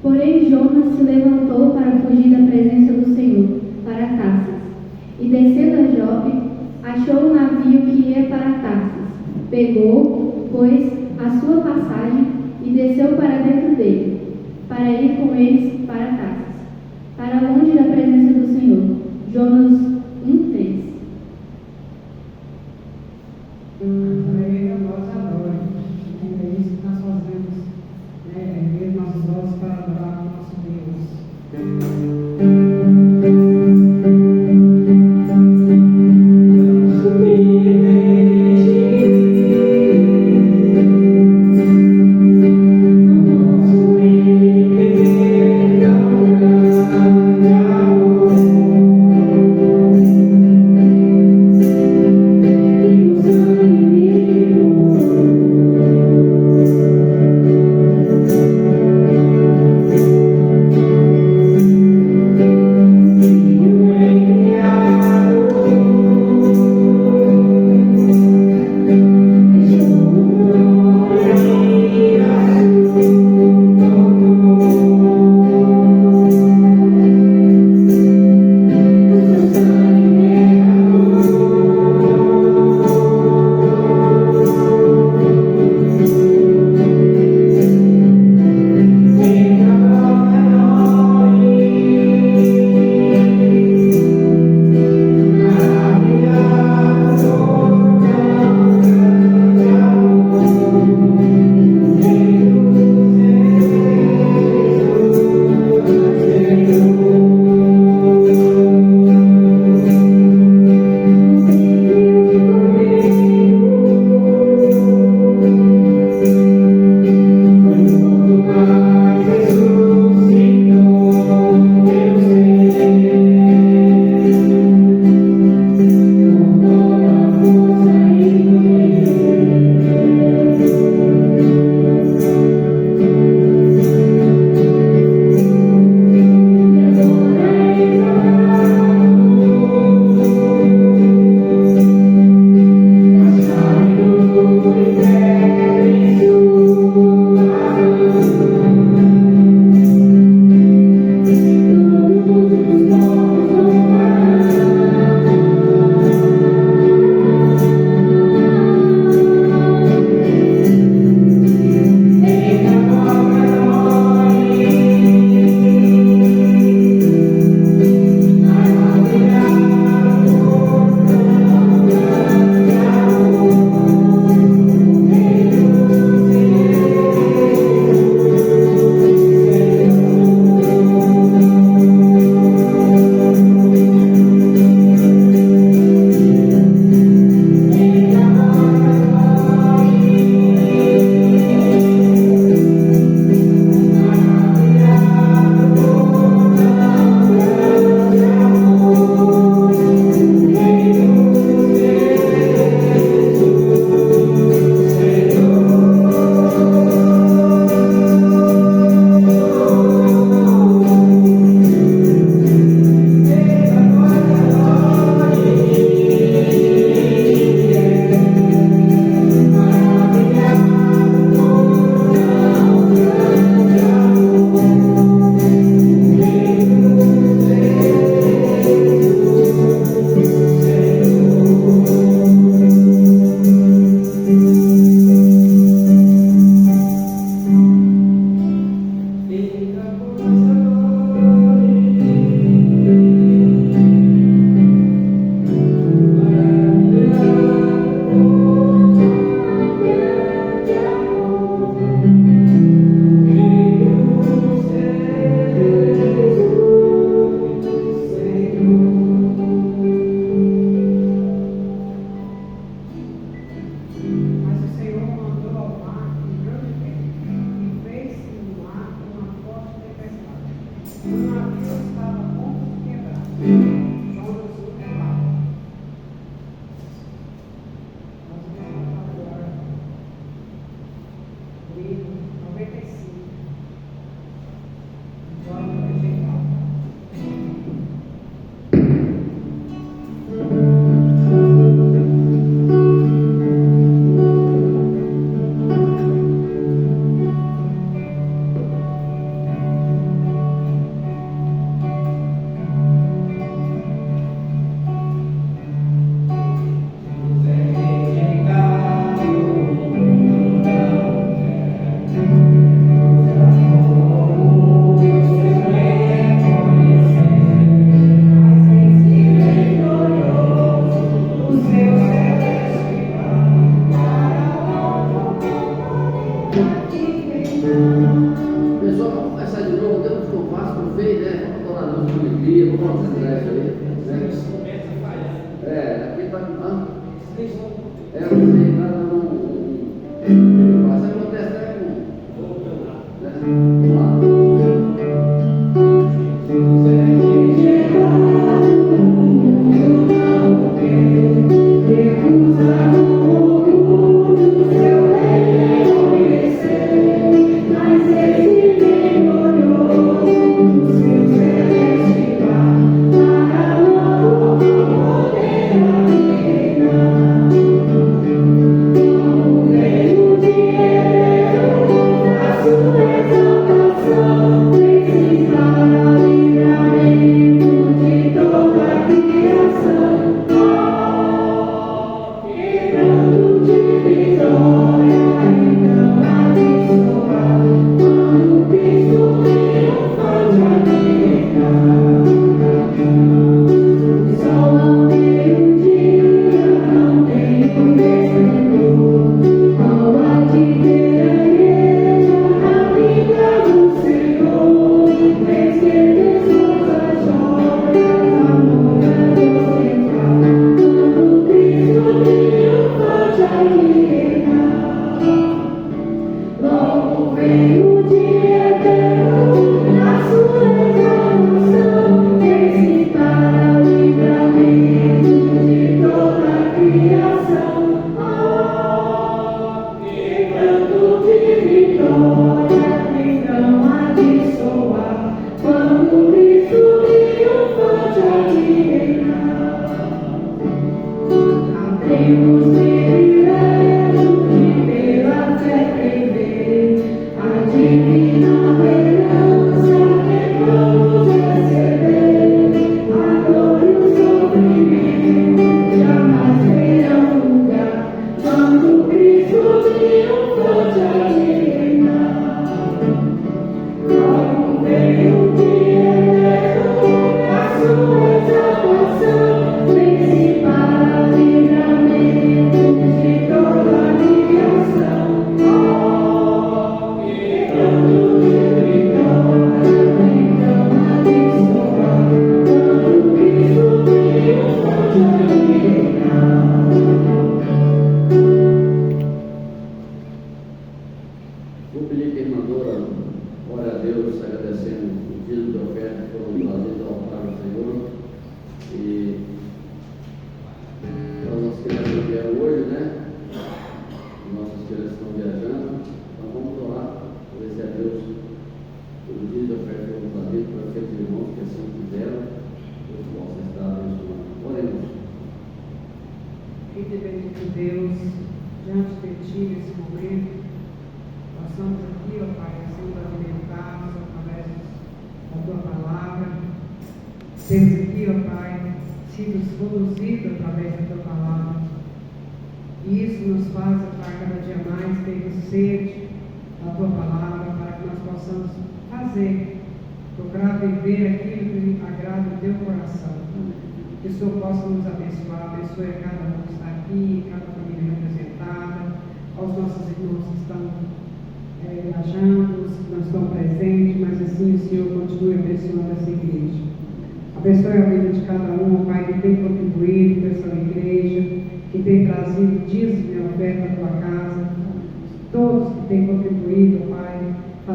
Porém, Jonas se levantou para fugir da presença do Senhor, para Tarsas. E descendo a Jope, achou um navio que ia para Tarsas. Pegou, pois, a sua passagem e desceu para dentro dele, para ir com eles para Tarsas, para longe da presença do Senhor. Jonas 1:3. Nós adoramos. É isso que nós fazemos, erguer nossos olhos para adorar o nosso Deus. Surpreender,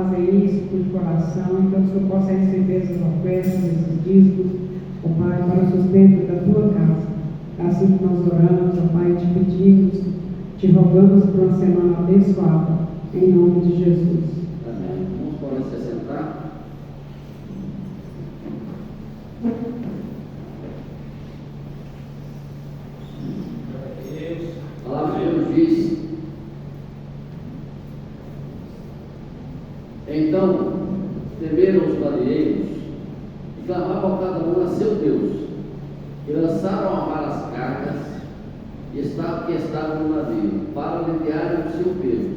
fazer isso de coração, então que o Senhor possa receber essas ofertas, esses dízimos, ó Pai, para o sustento da tua casa. Assim que nós oramos, ó Pai, te pedimos, te rogamos por uma semana abençoada, em nome de Jesus. Amém. Vamos podem se sentar. A palavra de Deus diz: então temeram os marinheiros e clamavam cada um a seu Deus, e lançaram ao mar as cargas que estavam no navio, para aliviarem o seu peso.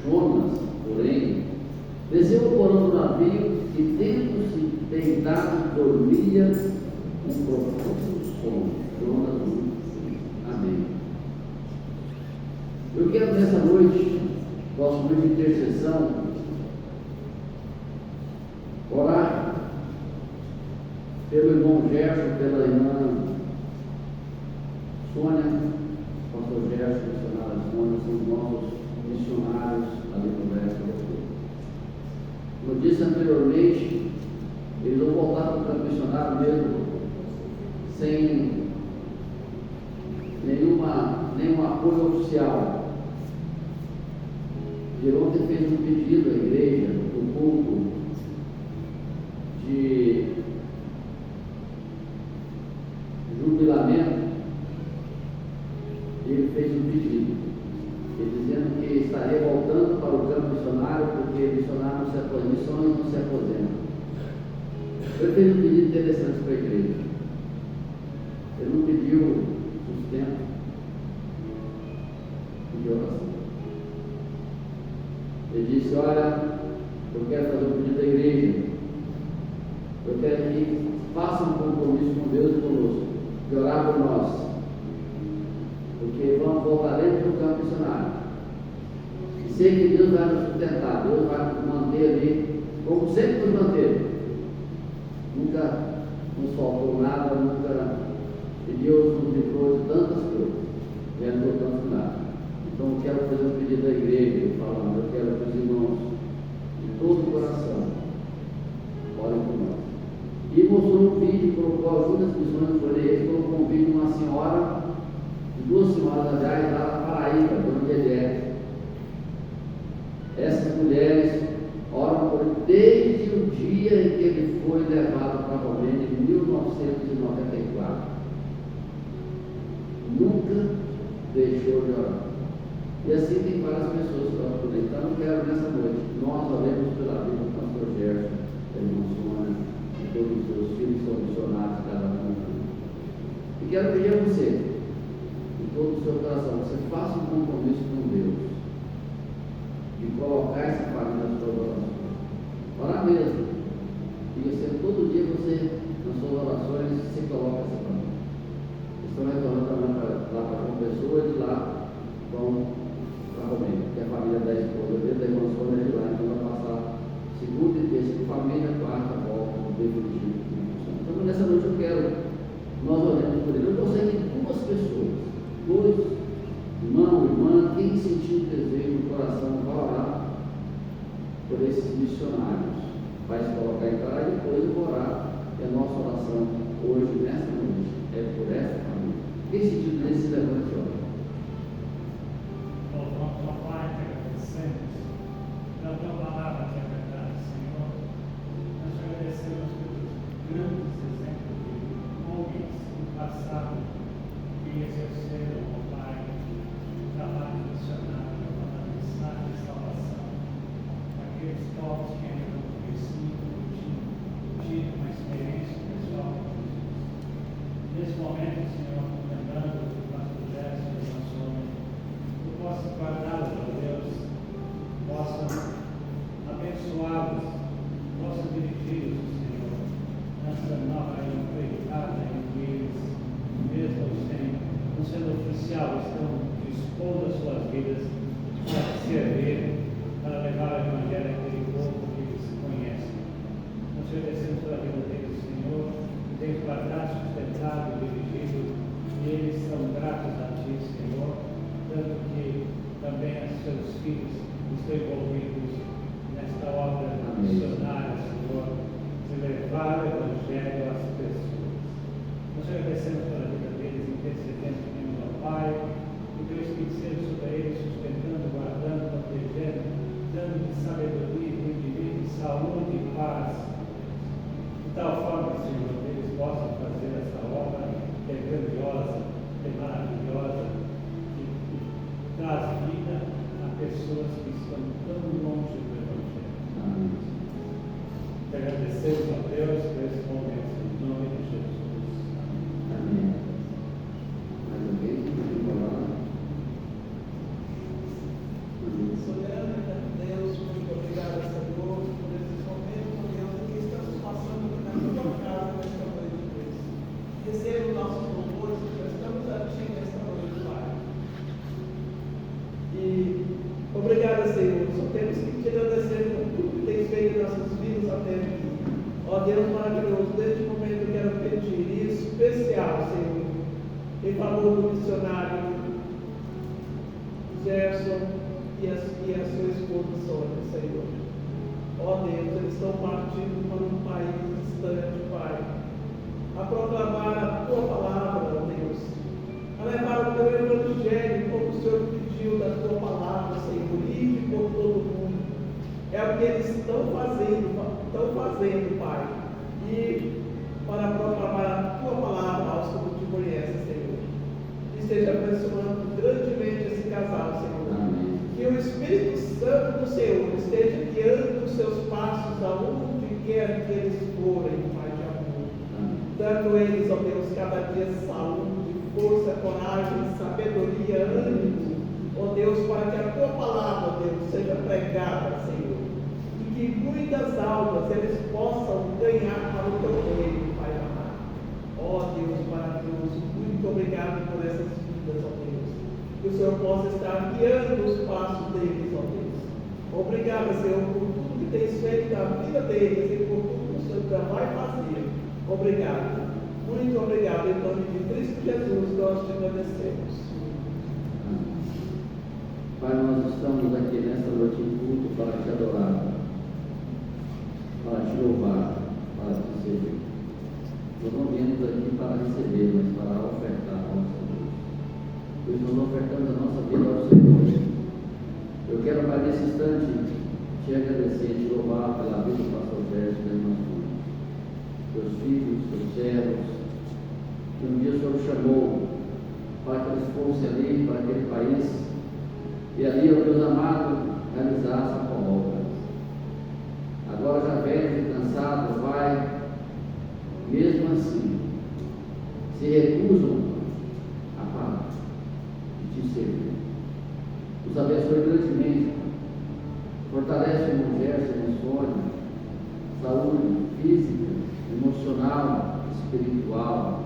Jonas, porém, desceu o porão do navio e, tendo-se deitado, dormia um profundo sono. Jonas 1. Amém. Eu quero nessa noite, nosso momento de intercessão, orar pelo irmão Gerson, pela irmã Sônia, pastor Gerson, missionária Sônia, são os nossos missionários ali no Brasil. Como disse anteriormente, eles vão voltar para o campo missionário mesmo, sem nenhum apoio oficial. Geronte fez um pedido à igreja, no culto, de jubilamento. Ele fez um pedido, dizendo que estaria voltando para o campo missionário, porque missionário não se aposenta, missões não se aposentam. Ele fez um pedido interessante para a igreja. Ele não pediu sustento, pediu oração. Ele disse: olha, eu quero fazer um pedido da igreja, eu quero que faça um compromisso com Deus e conosco, de orar por nós, porque voltaremos para o campo missionário, e sei que Deus vai nos sustentar, Deus vai nos manter ali, como sempre nos manteve, nunca nos faltou nada, e Deus nos livrou de tantas coisas, e ajudou tanto nada. Então eu quero fazer um pedido da igreja, falando, eu quero que os irmãos, de todo o coração, orem por nós. E mostrou um vídeo, colocou algumas missões por ele, colocou um vídeo de uma senhora, de duas senhoras, aliás, lá na Paraíba, de onde ele é. Essas mulheres oram por ele desde o dia em que ele foi levado para a Romênia, em 1994. Nunca deixou de orar. E assim tem várias pessoas que oram por ele. Então eu quero nessa noite, nós oremos pela vida do pastor Gerson, da irmã Sônia, e todos os seus filhos são missionários, cada um. E quero pedir a você, de todo o seu coração, você faça um compromisso com Deus, de colocar essa família nas suas orações. Orar mesmo. E você, todo dia você, nas suas orações, se coloca essa família. Estão retornando também lá para João Pessoa, e de lá vão para a Romênia, que é a família da esposa dele, da irmã Sônia de lá, então vai passar segunda e terça família, quarta volta no definitivo. Então nessa noite eu quero, nós oremos por ele. Eu gostaria que duas pessoas, dois, irmão, irmã, quem sentiu o desejo no coração, vai orar por esses missionários, vai se colocar em cara e depois eu vou orar. E a nossa oração hoje, nessa noite, é por essa família. Quem sentiu o desejo, se levante e ora. Da tua palavra que é verdade, Senhor, nós te agradecemos pelos grandes exemplos de homens do passado que exerceram, ó Pai, trabalho missionário, a mensagem de salvação, aqueles povos que ainda não conheciam, tido uma experiência pessoal com Jesus. Nesse momento, Senhor, lembrando do pastor Gerson e da Sônia, tu possas guardá-los, ó Deus, possa abençoá-los, possa dirigi-los, Senhor, nessa nova empreitada em que eles, mesmo não sendo oficial, estão dispondo as suas vidas para servir, para levar o Evangelho àquele povo que eles conhecem. Nós te agradecemos pela vida deles, Senhor, que tens guardado, sustentado, dirigido, e eles são gratos a Ti, Senhor, tanto que também a seus filhos estão envolvidos nesta obra agradecemos pela vida deles, intercedendo ao Pai, o teu Espírito seja sobre eles, sustentando, guardando, protegendo, dando de sabedoria, entendimento, saúde e paz, de tal forma, Senhor, que eles possam fazer essa obra que é grandiosa, que é maravilhosa, que traz vida a pessoas que estão tão longe do Evangelho. Amém. Te agradecemos a Deus por esse momento, em nome de Jesus. Amém. Mais alguém? Quer falar? Amém. Soberano Deus, muito obrigado, Senhor, por esses momentos, Deus, em que estamos passando na tua casa nesta noite, Deus. Receba os nossos louvores, que estamos a ti nesta noite, Pai. E obrigado, Senhor. Só temos que te agradecer por tudo que tens feito em nossas vidas até aqui. Ó Deus maravilhoso, neste momento eu quero pedir isso especial, Senhor, em favor do missionário Gerson e a sua esposa Sônia, Senhor. Ó Deus, eles estão partindo para um país distante, Pai, a proclamar a tua palavra, ó Deus, a levar o teu evangelho como o Senhor pediu da tua palavra, Senhor, livre por todo mundo. É o que eles estão fazendo, Pai, e para proclamar a tua palavra aos que não te conhecem, Senhor. Esteja abençoando grandemente esse casal, Senhor. Amém. Que o Espírito Santo do Senhor esteja guiando os seus passos aonde quer que eles forem, Pai de amor. Amém. Dando eles, ó Deus, cada dia saúde, força, coragem, sabedoria, ânimo, ó Deus, para que a tua palavra, ó Deus, seja pregada, Senhor. E que muitas almas eles possam ganhar para o teu reino, Pai amado. Ó Deus maravilhoso, muito obrigado por essas vidas, ó Deus. Que o Senhor possa estar guiando os passos deles, ó Deus. Obrigado, Senhor, por tudo que tens feito na vida deles e por tudo que o Senhor ainda vai fazer. Obrigado. Muito obrigado. Em nome de Cristo Jesus, nós te agradecemos. Amém. Pai, nós estamos aqui nesta noite em culto para te adorar, para te louvar, para te servir. Nós não viemos aqui para receber, mas para ofertar ao Senhor. Pois nós ofertamos a nossa vida ao Senhor. Eu quero, Pai, nesse instante, te agradecer, te louvar pela vida do pastor Gerson da irmã Sônia, teus filhos, teus servos, que um dia o Senhor chamou para que eles fossem ali, para aquele país, e ali, ó Deus amado, realizassem a tua obra. Agora já velhos e cansados, Pai, mesmo assim, se recusam a parar e te servir. Os abençoe grandemente, fortalece o irmão Gerson, a Sônia, saúde física, emocional, espiritual,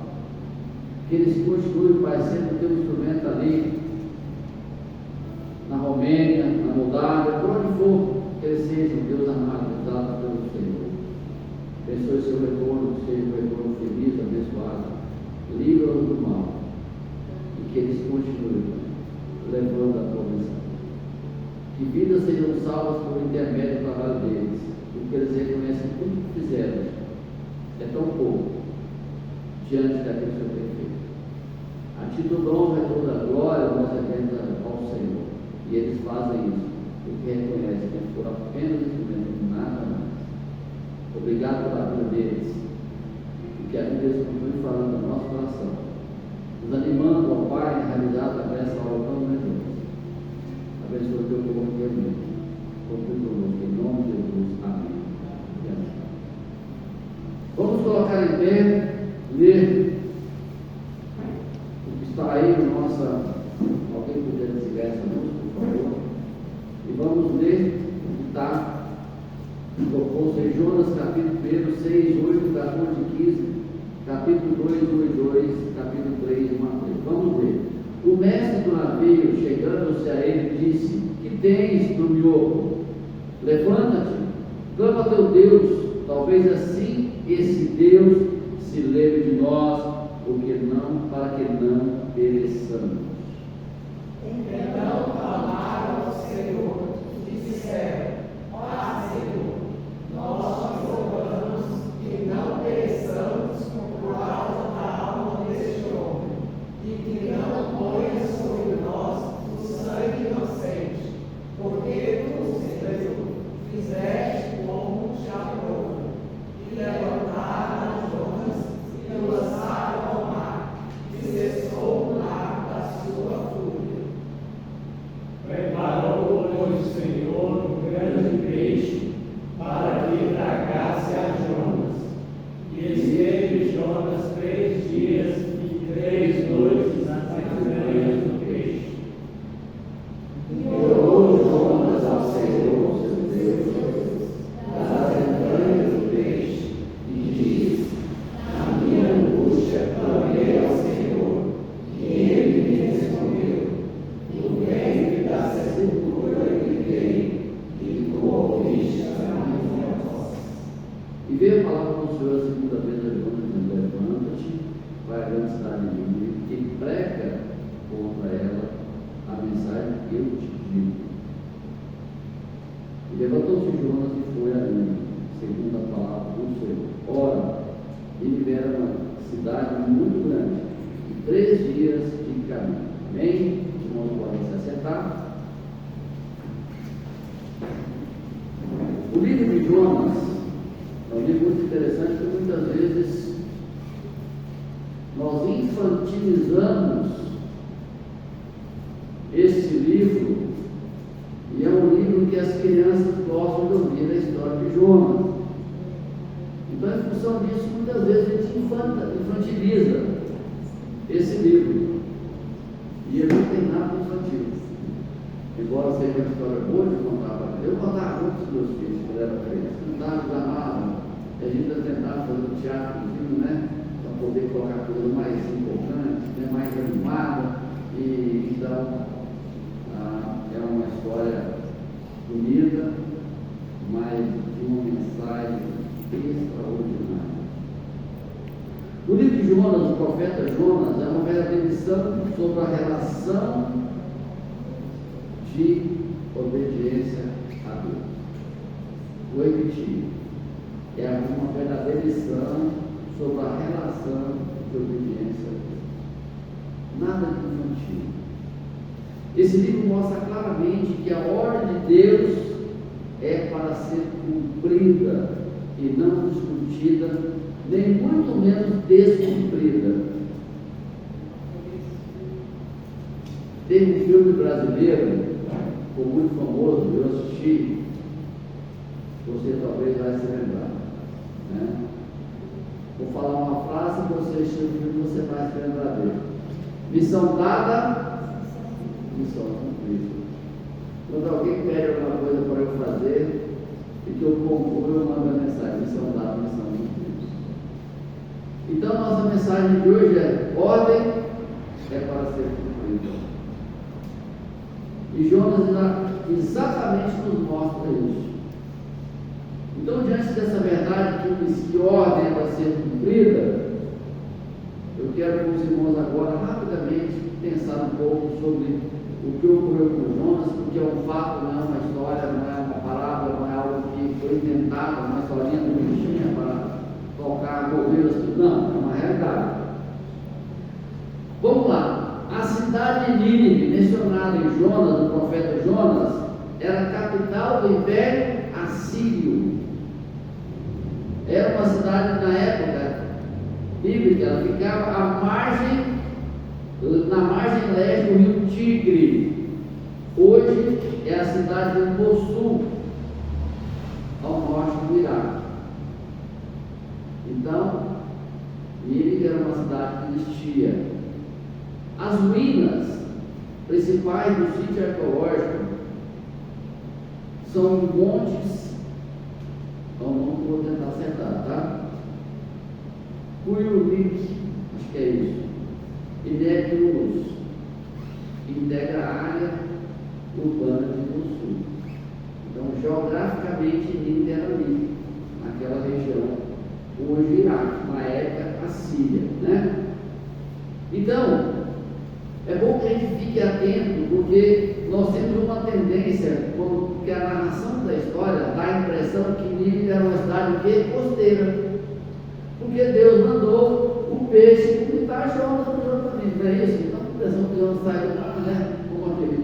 que eles continuem, Pai, sendo teu instrumento ali, na Romênia, na Moldávia, por onde for, que eles sejam, Deus amado, usados pelo Senhor. Abençoe seu retorno, seja um retorno feliz, abençoado, livra-os do mal, e que eles continuem levando a tua missão. Que vidas sejam salvas por intermédio do trabalho deles, porque eles reconhecem tudo que fizeram. É tão pouco diante daquilo que o Senhor tem feito. A ti toda honra e toda glória nós rendemos ao Senhor. E eles fazem isso, porque reconhecem que eles foram apenas instrumentos, nada mais. Obrigado pela vida deles. E que a vida deles continue falando no nosso coração, nos animando, ó Pai, a realizar também essa obra tão grandiosa. Abençoa o teu povo realmente. Conclui conosco, em nome de Jesus. Amém. E amém. Vamos colocar em pé, ler o que está aí na nossa. Alguém poderia desligar essa música, por favor? E vamos ler o que está proposto em Jonas, capítulo 1, 6, 8, 14, 15, capítulo 2, 1 e 2, capítulo 3, 1 a 3. Vamos ler. O mestre do navio, chegando-se a ele, disse: Que tens no miolo? Levanta-te, clama a teu Deus, talvez assim esse Deus se lembre de nós, para que não pereçamos. Então clamaram ao Senhor e disseram: Ó Senhor, nós te rogamos que não pereçamos por causa da alma E esteve Jonas 3 dias e 3 noites nas entranhas do peixe. E orou Jonas ao Senhor, seu Deus, das entranhas do peixe, e disse: na minha angústia clamei ao Senhor, e ele me respondeu: do ventre da sepultura gritei, e tu ouviste a minha voz. E veio a palavra do Senhor a segunda vez a Jonas, dizendo: levanta-te, vai à grande cidade de Nínive, e prega contra ela a mensagem que eu te digo. E levantou-se Jonas e foi a Nínive, segundo a palavra do Senhor. Ora, Nínive era uma cidade muito grande, e 3 dias de caminho. Amém? Os irmãos podem se acertar. O livro de Jonas é um livro muito interessante, porque muitas vezes nós infantilizamos esse livro, e é um livro que as crianças gostam de ouvir a história de Jonas. Então, em função disso, muitas vezes a gente infantiliza esse livro, e ele não tem nada infantil. Embora seja uma história boa de contar, eu contava muito para os meus filhos quando era criança, cantava, amavam, a gente ia tentar fazer um teatro, né, para poder colocar coisa mais importante, né, mais animada, e então é uma história bonita, mas de uma mensagem extraordinária. O livro de Jonas, o profeta Jonas, é uma verdadeira lição sobre a relação de obediência a Deus. Vou repetir. É uma verdadeira lição sobre a relação de obediência a Deus. Nada de infantil. Esse livro mostra claramente que a ordem de Deus é para ser cumprida e não discutida, nem muito menos descumprida. Tem um filme brasileiro, ficou muito famoso, eu assisti, você talvez vai se lembrar, né? Vou falar uma frase, você assistiu o filme, você vai se lembrar dele. Missão dada, missão cumprida. Quando alguém pede alguma coisa para eu fazer e que eu concluo, eu mando a mensagem: missão dada, missão cumprida. Então, nossa mensagem de hoje é: ordem é para ser cumprida. E Jonas exatamente nos mostra isso. Então, diante dessa verdade que diz que ordem é para ser cumprida, eu quero com os irmãos agora rapidamente pensar um pouco sobre o que ocorreu com Jonas, porque é um fato, não é uma história, não é uma parábola, não é algo que foi inventado, uma historinha bonitinha para tocar, mover as pessoas. Não, é uma realidade. Vamos lá. A cidade de Nínive, mencionada em Jonas, no profeta Jonas, era a capital do Império Assírio. Era uma cidade, na época bíblica, ela ficava na margem leste do rio Tigre. Hoje é a cidade de Mossul, ao norte do Iraque. Então, Nínive era uma cidade que existia. As ruínas principais do sítio arqueológico são montes, é um nome que eu vou tentar acertar, tá? Cuyurik, acho que é isso, e Nebius, integra a área urbana de Mossul. Então, geograficamente, Nínive era ali, naquela região, hoje Iraque, na época Assíria, né? Então, é bom que a gente fique atento, porque nós temos uma tendência, porque a narração da história dá a impressão que Nínive era uma cidade costeira, porque Deus mandou o peixe imitar Jonas também, não é isso? Então, a impressão que Jonas sai do mar, né? Com aquele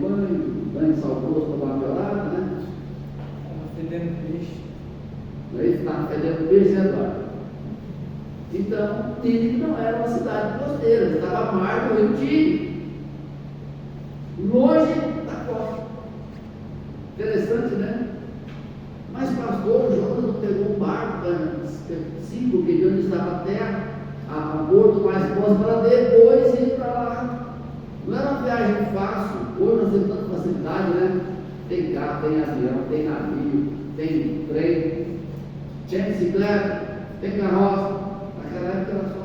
banho salgoso para dar uma melhorada, né? Estava fedendo peixe. Não é isso? Estava fedendo peixe, né, Eduardo? Então, Nínive não era uma cidade costeira, estava à margem do rio Tigre, longe da costa. Interessante, né? Mas pastor, Jonas não pegou barco, sim, porque de onde estava até a porto mais próximo, para depois ir para lá. Não era uma viagem fácil. Hoje nós temos tanta facilidade, né? Tem carro, tem avião, tem navio, tem trem, tem bicicleta, tem carroça. Naquela época era só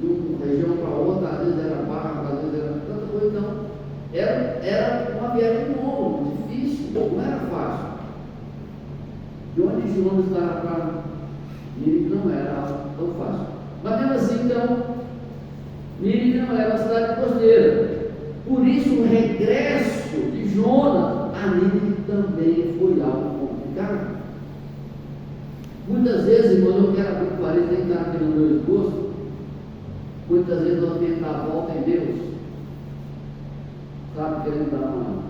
de uma região para outra, às vezes era barco, às vezes era tanta coisa. Então, era uma viagem longa, difícil, não era fácil. De onde Jonas estava para Nínive não era tão fácil. Mas mesmo assim, então, Nínive não era uma cidade costeira. Por isso, o regresso de Jonas a Nínive também foi algo complicado. Muitas vezes, irmão, eu quero abrir parede, nem estar aqui no meu esboço. Muitas vezes nós temos dar a volta em Deus, sabe, querendo dar uma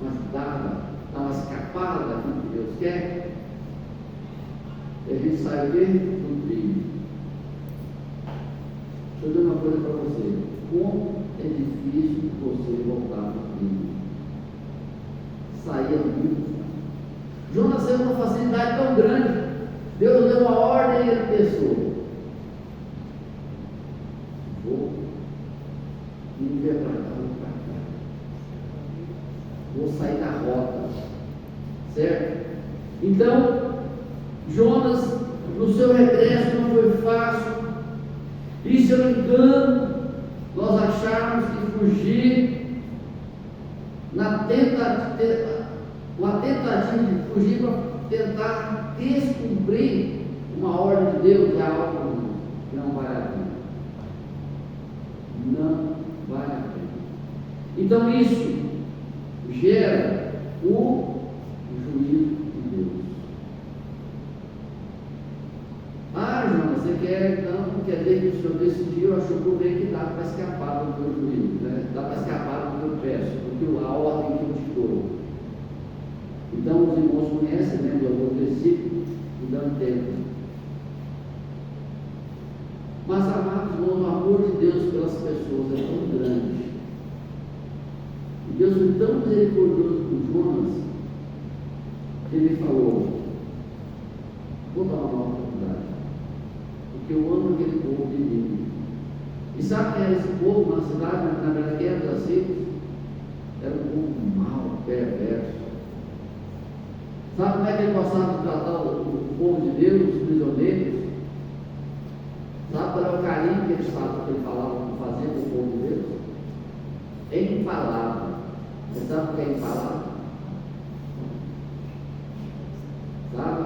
ajudada, dar uma escapada daquilo que Deus quer. E a gente sai o quê? Do trilho. Deixa eu dizer uma coisa para você. Como é difícil você voltar do trilho. Sair do trilho. Jonas teve uma facilidade tão grande. Deus deu uma ordem e ele pensou: vou vir para cá, vou para cá. Vou sair da rota. Certo? Então, Jonas, no seu regresso não foi fácil. E se eu não me engano, nós achamos que fugir uma tentativa de fugir para tentar descumprir uma ordem de Deus é algo que não vale a pena. Não vale a pena. Então isso gera o juízo de Deus. Jonas, você quer então, quer dizer que o Senhor decidiu, achou por bem que dá para escapar do meu juízo, né? Dá para escapar do meu peço, porque a ordem que eu te dou. Então os irmãos conhecem, né, do algum versículo, e dão tempo. Mas, amados irmãos, o amor de Deus pelas pessoas é tão grande. E Deus foi tão misericordioso com Jonas, que ele falou: vou dar uma nova oportunidade, porque eu amo aquele povo de Nínive. E sabe quem era esse povo na cidade, na verdade, quem era das filhas? Era um povo mau, perverso. Sabe como é que ele passava a tratar o povo de Deus, os prisioneiros? Sabe qual é o carinho que eles falavam, faziam com o povo de Deus? Em palavra. Você sabe o que é em palavra? Sabe?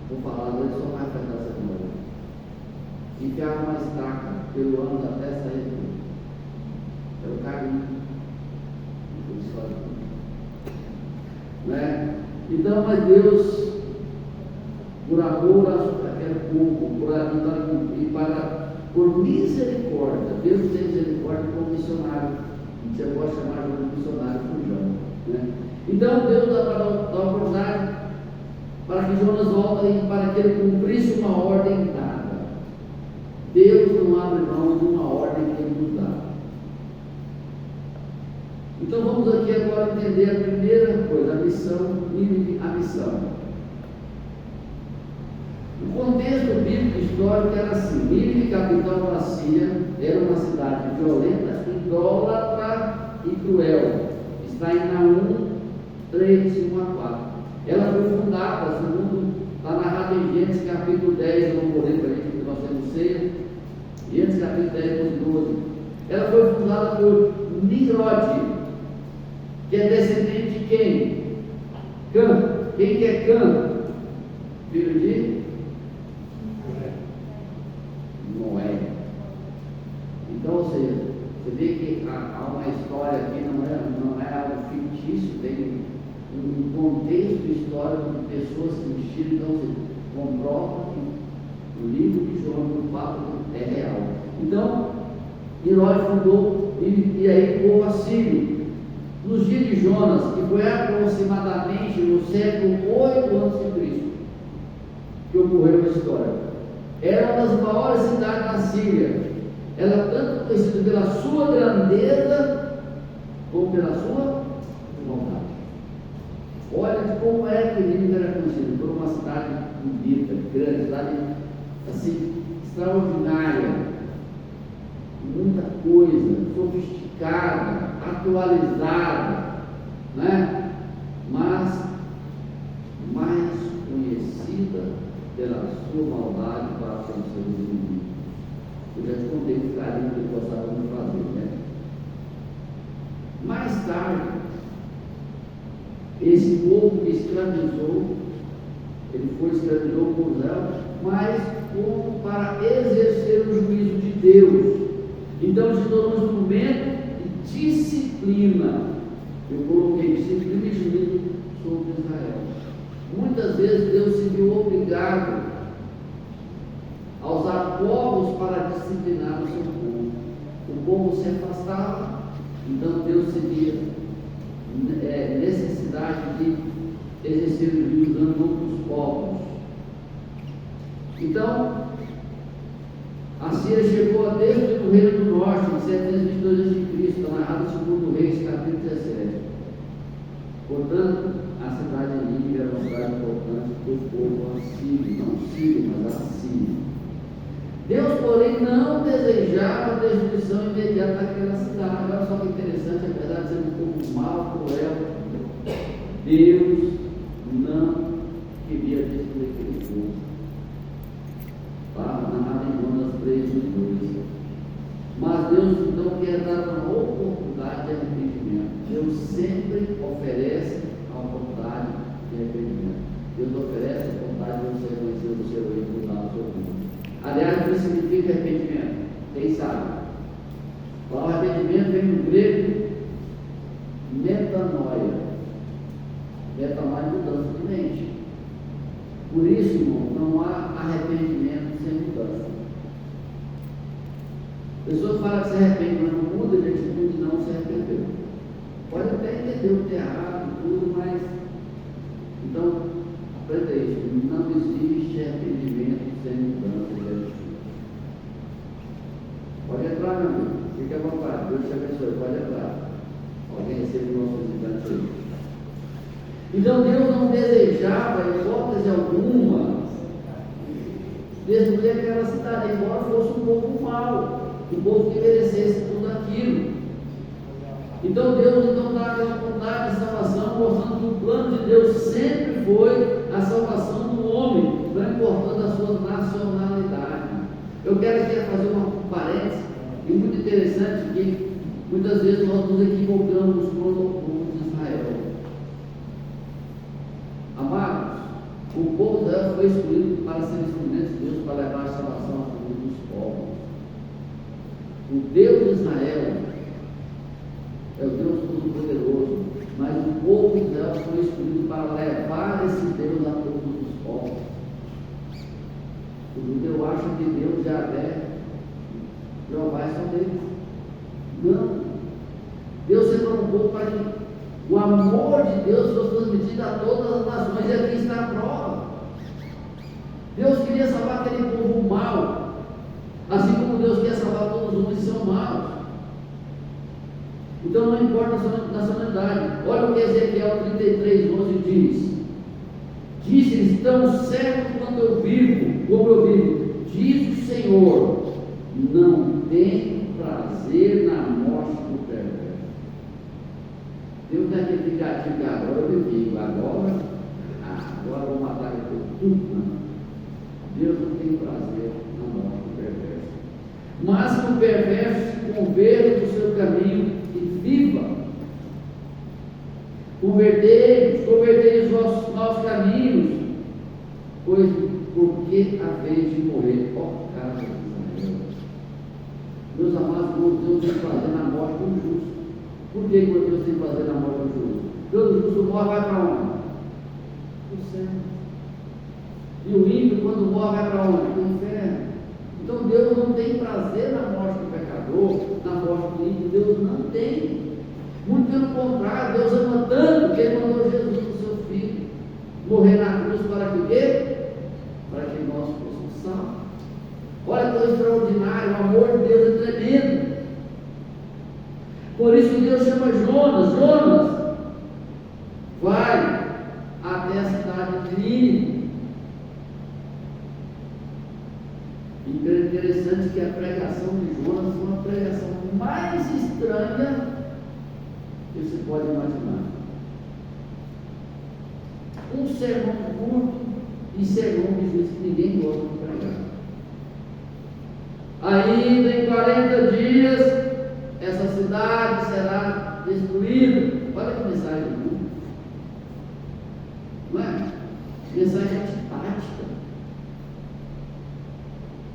Vou falar dele só mais para essa semana. Enfiava uma estaca pelo ânus até sair tudo. É o carinho. Né? Então, mas Deus, por amor àquele povo, por misericórdia, Deus tem misericórdia com o missionário. Você pode chamar de missionário com Jonas, né? Então Deus dá a oportunidade para que Jonas volte, para que ele cumprisse uma ordem dada. Deus não abre mão de uma ordem que ele nos dá. Então vamos aqui agora entender a primeira coisa, a missão, a missão. O contexto bíblico histórico era assim: Nínive, capital da Síria, era uma cidade violenta, idólatra e cruel. Está em Naum 3, 1 a 4. Ela foi fundada, segundo está narrado em Gênesis capítulo 10, eu não vou ler para a gente, porque nós temos ceia. Gênesis capítulo 10, 12. Ela foi fundada por Nimrod, que é descendente de quem? Cã. Quem que é Cã? Filho de Noé. Então, ou seja, você vê que há uma história aqui, não é algo fictício, tem um contexto histórico de pessoas que existiram. Então você comprova que o livro de João do Papa é real. Então, Nimrod fundou e aí o povo assírio. Nos dias de Jonas, que foi aproximadamente no século 8 a.C., que ocorreu a história, era uma das maiores cidades da Síria. Ela é tanto conhecida pela sua grandeza como pela sua bondade. Olha como é que Nínive era conhecido, por uma cidade bonita, grande, cidade assim, extraordinária, muita coisa, sofisticada, atualizada, né? Mas mais conhecida pela sua maldade para com seus inimigos. Eu já te contei o carinho que ele gostava de fazer, né? Mais tarde, esse povo que escravizou, ele foi escravizou por Israel, mas como para exercer o juízo de Deus. Então se tornou um instrumento de disciplina. Eu coloquei disciplina e juízo sobre Israel. Muitas vezes Deus se viu obrigado a usar povos para disciplinar o seu povo. O povo se afastava, então Deus se via necessidade de exercer o juízo usando outros povos. Então, a Síria chegou a desde o reino do norte, em 722 a.C., está narrado em 2 Reis, capítulo 17. Portanto, a cidade de Nínive era uma cidade importante do povo assírio, não sírio, mas assírio. Deus, porém, não desejava a destruição imediata daquela cidade. Olha só que interessante, apesar de ser um povo mau, cruel, Deus não queria destruir aquele povo. Está narrado em Jonas 3:2. Mas Deus então quer dar uma oportunidade de arrependimento. Deus sempre oferece a oportunidade de arrependimento. Deus oferece a oportunidade de você reconhecer o seu erro e mudar o seu mundo. Aliás, o que significa arrependimento? Quem sabe? O arrependimento vem do grego metanoia. Metanoia é mudança de mente. Por isso, irmão, não há arrependimento sem mudança. A pessoa fala que se arrepende, mas não muda de atitude, não se arrependeu. Pode até entender o que é errado e tudo, mas. Então, aprenda isso. Não existe arrependimento sem mudança de atitude. Pode entrar, meu amigo. Fique à vontade. Deus te abençoe. Pode entrar. Alguém recebe o nosso visitante aí. Então, Deus não desejava, em hipótese alguma, destruir aquela cidade, embora fosse um povo mau. O povo que merecesse tudo aquilo. Então Deus dá aquela vontade de salvação, mostrando que o plano de Deus sempre foi a salvação do homem, não importando a sua nacionalidade. Eu quero aqui fazer uma parêntese, e muito interessante, que muitas vezes nós nos equivocamos com o povo de Israel. Amados, o povo de Israel foi escolhido para ser instrumento de Deus para levar a salvação a todos os povos. O Deus de Israel é o Deus Todo-Poderoso, mas o povo de Israel foi escolhido para levar esse Deus a todos os povos. O judeu acha que Deus já é Jeová é só Deus. Não. Deus separou um povo para que o amor de Deus fosse transmitido a todas as nações, e aqui está a prova. Deus queria salvar aquele povo mau. Assim como Deus quer salvar todos os homens que são maus. Então não importa a nacionalidade. Olha o que Ezequiel 33:11 diz. Disse-lhes: tão certo quanto eu vivo, como eu vivo, diz o Senhor, não tem prazer na morte do perverso. Deus tem aquele indicativo que agora eu vivo, agora eu vou matar ele por tudo. Não. Deus não tem prazer na morte do perverso. Mas que o perverso se converta do seu caminho e viva. Convertei os vossos maus caminhos, pois porque a vez de morrer, ó casa de Israel. Meus amados, Deus tem prazer na morte do justo. Por que Deus tem prazer na morte do justo? Deus do justo morre, vai para onde? Para o céu. E o ímpio, quando morre, vai para onde? Para o inferno. Então Deus não tem prazer na morte do pecador, na morte do ímpio. Deus não tem. Muito pelo contrário, Deus ama tanto que Ele mandou Jesus, o seu Filho, morrer na cruz para que o quê? Para que nós fôssemos salvos. Olha que coisa extraordinária, o amor de Deus é tremendo. Por isso Deus chama Jonas, vai até a cidade de Nínive. Interessante que a pregação de Jonas foi uma pregação mais estranha que você pode imaginar. Um sermão curto e sermão de juízo que ninguém gosta de pregar. Ainda em 40 dias, essa cidade será destruída. Olha que mensagem bonita. Não é? Mensagem antipática.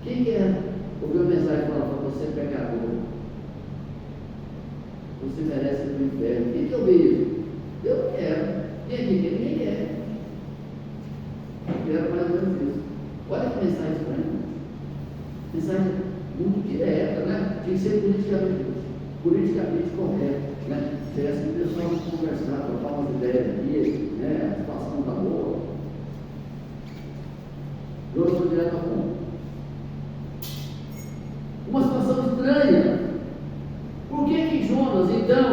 Quem quer ouvir uma mensagem que fala para você, pecador? Você merece ir para o inferno. Quem quer ouvir isso? Eu não quero. Quem aqui quer? Ninguém quer. Eu quero mais ou menos isso. Olha que mensagem estranha. Mensagem muito direta, né? Tinha que ser politicamente correto, né? Tivesse o pessoal conversar, trocar umas ideias aqui, né? A situação está boa. Jonas foi direto ao ponto. Uma situação estranha. Por que Jonas, então,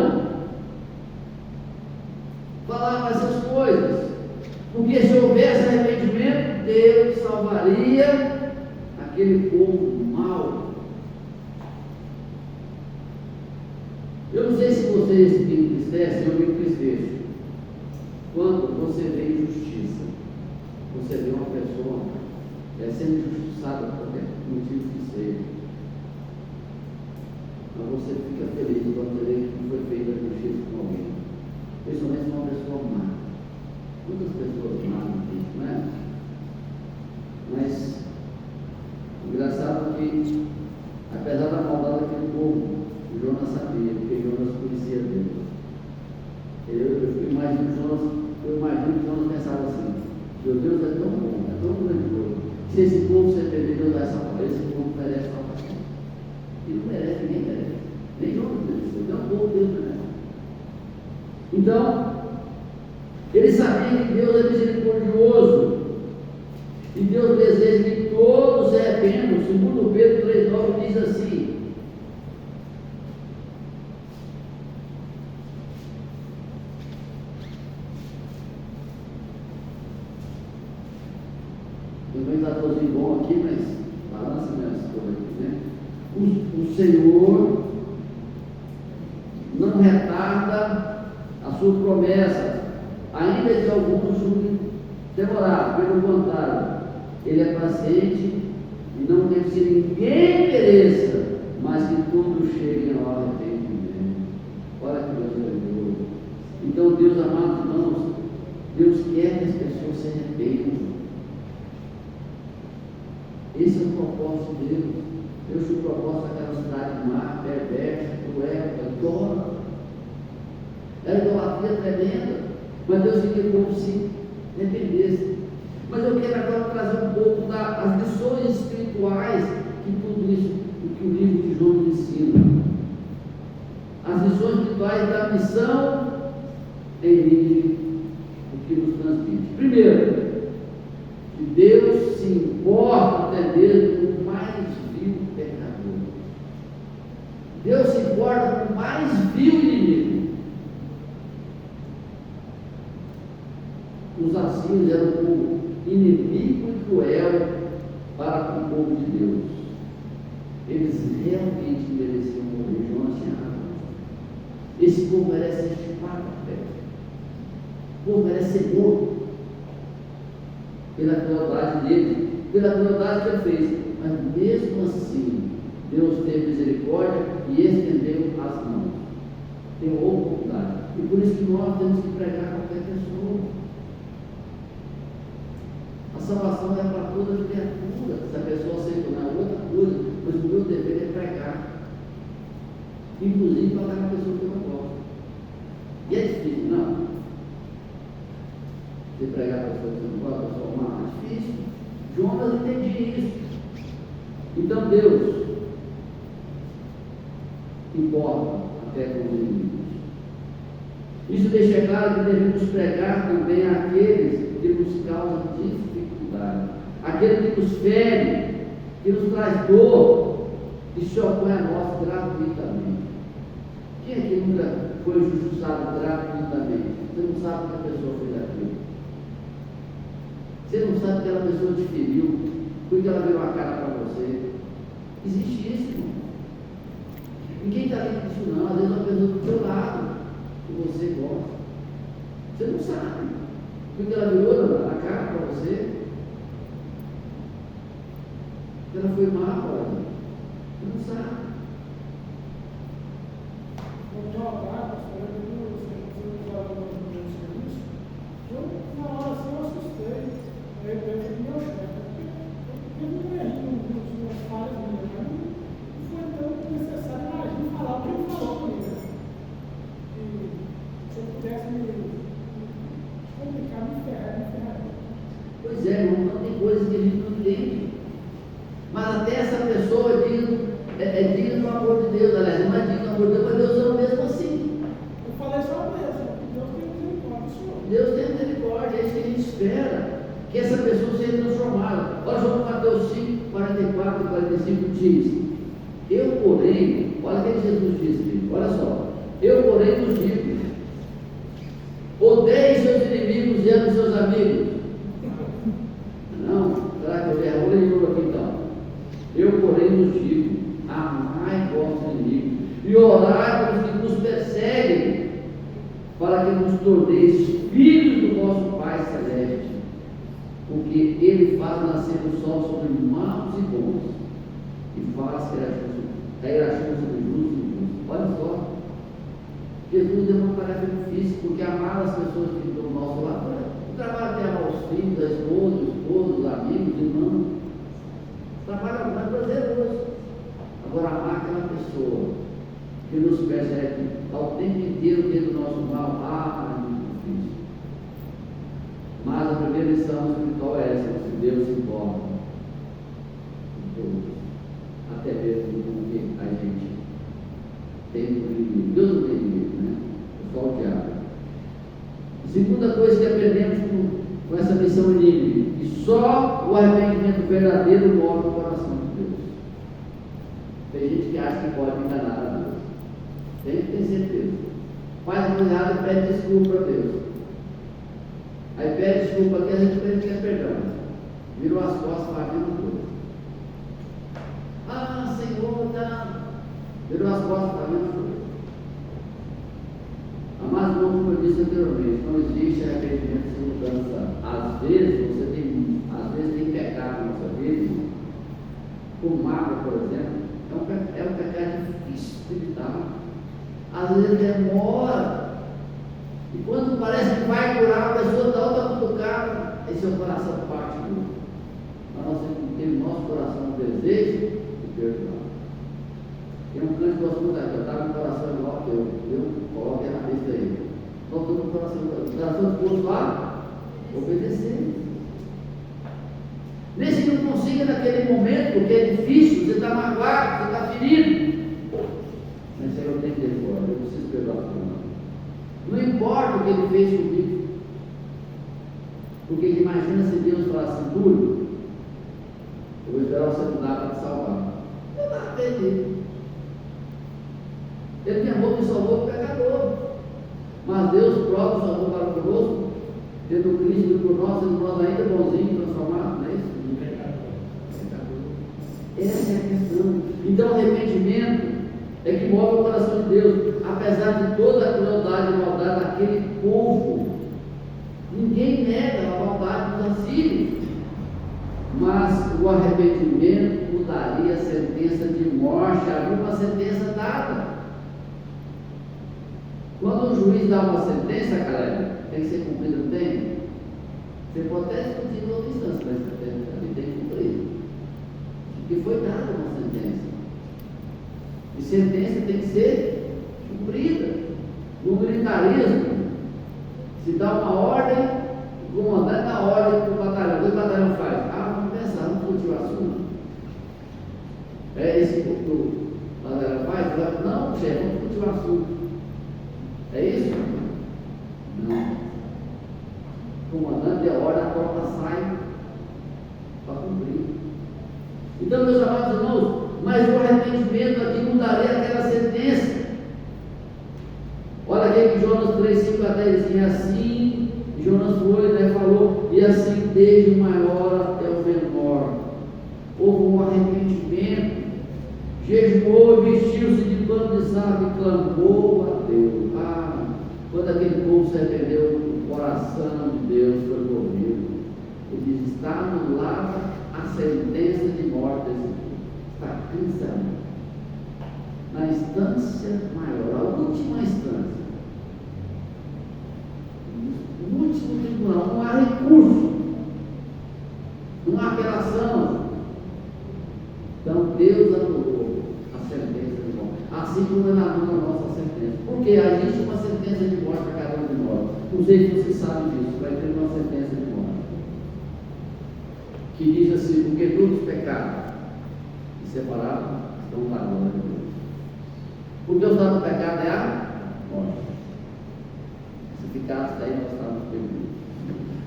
falava essas coisas? Porque se houvesse arrependimento, Deus salvaria aquele povo mau. Eu não sei se você se entristece, eu me entristeço. Quando você vê injustiça, você vê uma pessoa sendo injustiçada por qualquer motivo que seja. Mas você fica feliz quando você vê que foi feita a justiça com alguém. Principalmente uma pessoa má. Muitas pessoas más, não é? Mas engraçado que, apesar da maldade daquele povo, Jonas sabia, porque Jonas conhecia Deus. Eu imagino que Jonas pensava assim: meu Deus é tão bom, é tão grandioso. Se esse povo se arrepender, Deus vai salvar. Esse povo merece salvação. E não merece, ninguém merece. Nem Jonas merece, nem o povo Deus merece. Então, ele sabia que Deus é misericordioso. E Deus deseja que todos se arrependam. Segundo Pedro 3,9 diz assim: também está todos bom aqui, mas balança minhas coisas aqui, né? O Senhor não retarda a sua promessa, ainda que alguns julguem demorar. Pelo contrário, Ele é paciente e não quer que ninguém pereça, mas que todos cheguem ao arrependimento. Olha que Deus é grandioso. Então, Deus, amados irmãos, Deus quer que as pessoas se arrependam. Esse é o propósito de Deus. Deus tinha o propósito daquela cidade má, perversa, cruel, idólatra. Era idolatria tremenda, mas Deus queria que o povo se arrependesse. Mas eu quero agora trazer um pouco das lições espirituais que tudo isso, o que o livro de Jonas ensina. As lições espirituais da missão em Nínive, o que nos transmite. Primeiro, que Deus se importa até mesmo com o mais vil pecador. Deus se importa com o mais vil inimigo. Os assírios eram um povo inimigo e cruel para com o povo de Deus. Eles realmente mereciam morrer. Jonas tinha razão. Esse povo merece ser chupado a pé. O povo merece ser morto pela crueldade dele, pela crueldade que ele fez. Mas mesmo assim, Deus teve misericórdia e estendeu as mãos. Tem oportunidade. E por isso que nós temos que pregar a qualquer pessoa. A salvação é para toda criatura. Se a pessoa aceitou, não é outra coisa, mas o meu dever é pregar. Inclusive para aquela pessoa que eu não gosto. E é difícil, não? Você pregar para a pessoa que você não gosta, é uma difícil. Jonas entendia isso. Então Deus importa até com os inimigos. Isso deixa claro que devemos pregar também àqueles que nos causam dificuldade, aquele que nos fere, que nos traz dor e se opõe a nós gratuitamente. Quem aqui nunca foi injustiçado gratuitamente? Você não sabe o que a pessoa fez aquilo. Você não sabe que aquela pessoa te feriu, porque ela virou a cara para você. Existe isso, irmão. Ninguém está dentro disso não. Às vezes uma pessoa do seu lado, que você gosta. Você não sabe. Porque ela virou na cara para você. Ela foi mal, olha. Você não sabe. Na hora assim eu assustei. Eu falei, meu chefe, eu não errei nos falhas minhas, mas não foi tão necessário. Imagina falar o que ele falou comigo. E se eu pudesse me complicar, me ferrar. Pois é, irmão, não tem coisas que a gente não entende. Mas até essa pessoa é digna do amor de Deus. Aliás, não é digna do amor de Deus, mas Deus ama mesmo assim. Eu falei só mesmo, Deus tem misericórdia, Senhor. Deus tem misericórdia, é isso que a gente espera. Que essa pessoa seja transformada. Olha só no Mateus 5, 44 e 45 diz: eu, porém, olha o que Jesus disse, filho, olha só. Eu, porém, vos digo: odeie seus inimigos e ame seus amigos. Não, será que eu erro? Vou ler de novo aqui então. Eu, porém, vos digo: amai vossos inimigos e orai pelos que nos perseguem, para que nos torneis filhos do vosso Pai Celeste, porque Ele faz nascer o sol sobre maus e bons, e faz cair a chuva sobre justos e injustos. Olha só, Jesus deu uma tarefa difícil, porque amar as pessoas que estão do nosso lado, o trabalho de amar os filhos, a esposa, o esposo, os amigos, os irmãos, o trabalho é prazeroso. Agora, amar aquela pessoa que nos persegue ao tempo inteiro dentro do nosso mal, é muito difícil. Mas a primeira lição espiritual é essa: que Deus se importa com todos, até mesmo com o que a gente tem por inimigo. Deus não tem inimigo, né? É só o diabo. Segunda coisa que aprendemos com essa missão livre: que só o arrependimento verdadeiro move o coração de Deus. Tem gente que acha que pode enganar a Deus. Tem que ter certeza. Faz uma coisa errada e pede desculpa para Deus. Aí pede desculpa aqui, a gente pede perdão. Virou as costas para a vida toda. Ah, Senhor, tá. Virou as costas para a vida toda. Mas, como eu disse anteriormente, não existe arrependimento sem mudança. Às vezes tem pecado na nossa vida, como mágoa, por exemplo, é um pecado difícil de evitar. Às vezes demora. E quando parece que vai curar, a pessoa está outra cutucada, esse é o coração parte do. Nós temos que ter no nosso coração o desejo de perdoar. Tem um canto que eu gosto muito aqui, eu estava com o coração igual que eu coloquei na lista aí. Então, todo o coração do povo lá, obedecer. Nem se não consiga naquele momento, porque é difícil, você está magoado, você está ferido. Mas Senhor, tem que ter fora, eu preciso perdoar por nós. Não importa o que ele fez comigo. Porque imagina se Deus falasse assim: Túlio, eu vou esperar você mudar para te salvar. Eu não acredito. Ele me amou, me salvou do pecador. Mas Deus próprio salvou para conosco, tendo Cristo por nós, sendo nós ainda bonzinhos, transformados, não é isso? Essa é a questão. Então, o arrependimento é que move o coração de Deus, apesar de toda a crueldade e maldade daquele povo. Ninguém nega a maldade dos assírios, mas o arrependimento mudaria a sentença de morte. Havia uma sentença dada. Quando o juiz dá uma sentença, cara, tem que ser cumprida, não tem? Você pode até discutir em outra instância, mas tem que cumprir. Porque foi dada uma sentença. E sentença tem que ser cumprida. No militarismo, se dá uma ordem, o comandante dá ordem para o batalhão. O que o batalhão faz? Vamos pensar, vamos discutir o assunto. É esse que o batalhão faz? Não, chefe, vamos discutir o assunto. É isso? Não. O comandante deu ordem, a tropa sai para cumprir. Então, meus amados irmãos, mas o arrependimento aqui mudaria aquela sentença. Olha aqui que Jonas 3, 5 a 10 diz assim: Jonas foi, né, falou, e assim desde o maior até o menor houve um arrependimento sabe, clamou a Deus. Quando aquele povo se arrependeu, o coração de Deus foi movido. Ele diz: está anulada a sentença de morte desse povo. Está cancelado. Na instância maior, a última instância, no último tribunal, não há recurso, não há apelação. Então Deus anulou a sentença de morte, assim como Ele anula a nossa sentença. Porque existe uma sentença de morte para cada um de nós. Não sei se você sabe disso, vai ter uma sentença de morte que diz assim: porque todos pecaram e separados estão da glória de Deus. Porque o estado do pecado é a morte. Se ficasse daí, nós estávamos perdidos.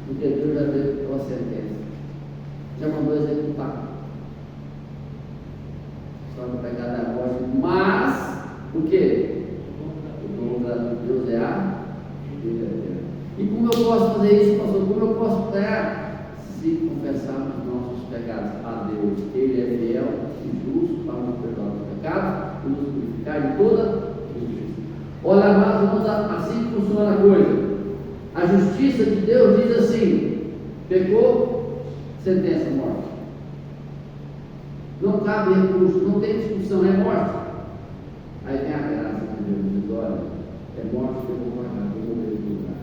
Porque Deus já deu a sentença, já mandou executar. O estado do pecado é a morte, mas o que? O dom de Deus é a vida eterna. E como eu posso fazer isso, pastor? Como eu posso ganhar? Se confessarmos nossos pecados a Deus, Ele é fiel e justo para nos perdoar os pecados e nos purificar de toda justiça. Olha, amados irmãos, assim que funciona a coisa. A justiça de Deus diz assim: pecou, sentença, morte. Não cabe recurso, não tem discussão, é morte. Aí vem a graça de Deus, diz: olha, é morte que eu vou pagar, eu vou morrer no lugar.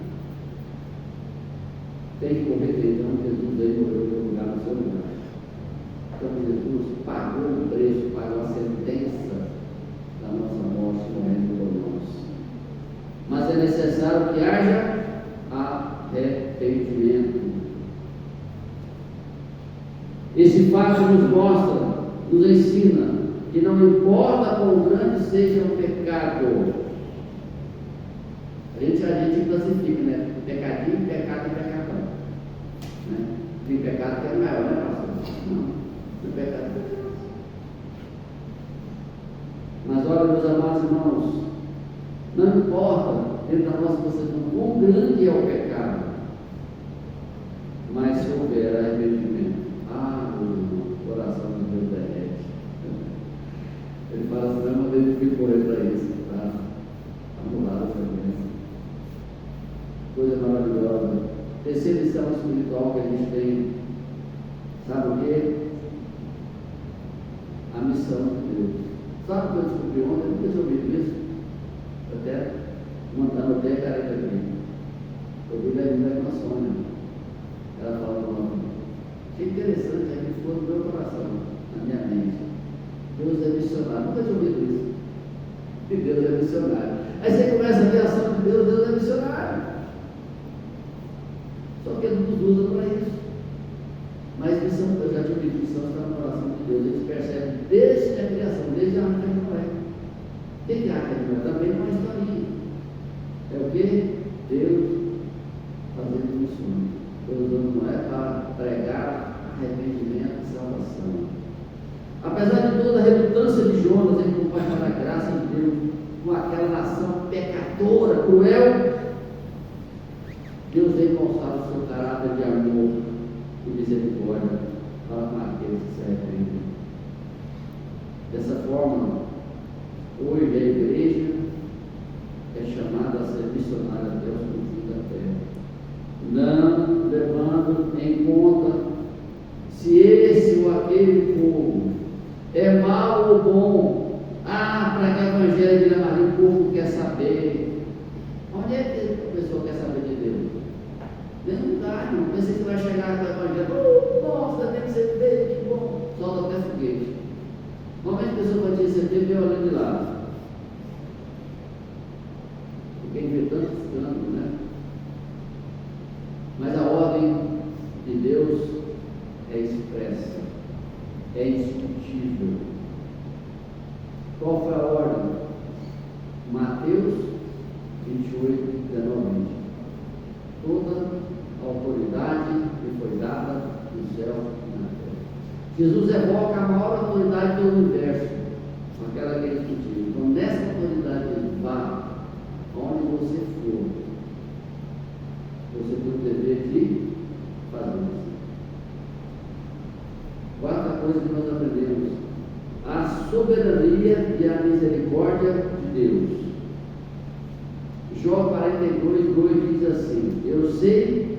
Tem que morrer dele, então Jesus veio morrer no lugar, no seu lugar. Então Jesus pagou o preço, pagou a sentença da nossa morte, morrendo por nós. Mas é necessário que haja arrependimento. Esse fato nos mostra, nos ensina que não importa quão grande seja o pecado, a gente classifica, né? Pecadinho, pecado e pecadão. Né? Tem pecado que é maior, né, pastor? Não, tem pecado que é maior. Mas olha, meus amados irmãos, não importa dentro da nossa concepção quão grande é o pecado, mas se houver arrependimento, meu irmão, o coração de Deus derrete. Ele fala assim: não, mas ele fica correr para isso, para anular a sentença. Coisa maravilhosa. Terceira lição espiritual que a gente tem, sabe o quê? A missão de Deus. Sabe o que eu descobri ontem? Eu nunca ouvi isso. Até mandando até a careca aqui. Eu vi da irmã Sônia. Ela falando: que interessante, aqui ficou no meu coração, na minha mente. Deus é missionário. Nunca tinha ouvido isso. Que Deus é missionário. Aí você começa a ver a ação de Deus, Deus é missionário. Só que Ele nos usa para isso. Mas missão, eu já tinha dito, missão está no coração de Deus. Eles percebem desde a criação, desde a Arca de Noé. O que é a Arca de Noé? Também uma historinha. É o que? Deus fazendo missões. Deus usando Noé para pregar arrependimento e salvação. Apesar de toda a relutância de Jonas em compartilhar a graça de Deus com aquela nação pecadora, cruel, Deus veio mostrar o seu caráter de amor e misericórdia para com aqueles que se arrependem. Dessa forma, hoje a igreja é chamada a ser missionária até os confins da terra, não levando em conta se esse ou aquele povo é mau ou bom. Para que o evangelho de Maria, o povo quer saber. Onde é que a pessoa quer saber de Deus? Dentro do lugar, não. Pensa que vai chegar com o evangelho: nossa, tem que ser bem, que bom. Solta até foguete. Normalmente a pessoa vai te receber bem olhando de lado. Porque vê tanto escândalo, né? Mas a ordem de Deus é expressa, é indiscutível. Qual foi a ordem? Mateus 28, 19. Toda a autoridade que foi dada no céu e na terra. Jesus evoca a maior autoridade do universo, aquela que ele discutiu. Então, nessa autoridade, ele vá onde você for, você tem o dever de fazer isso. Quarta coisa que nós aprendemos: a soberania e a misericórdia de Deus. Jó 42:2 diz assim: eu sei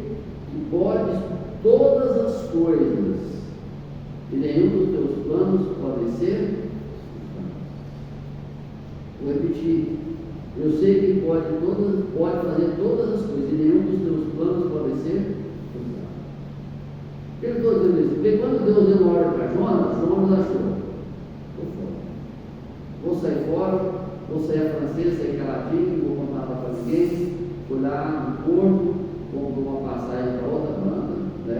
que podes todas as coisas, e nenhum dos teus planos pode ser. Vou repetir: eu sei que pode fazer todas as coisas, e nenhum dos teus planos pode ser. Por que eu estou dizendo isso? Porque quando Deus deu uma ordem para Jonas achou: estou fora, vou sair fora, vou sair francês, sair caladinho, não vou contar para ninguém. Fui lá no porto, comprou uma passagem para outra banda, né?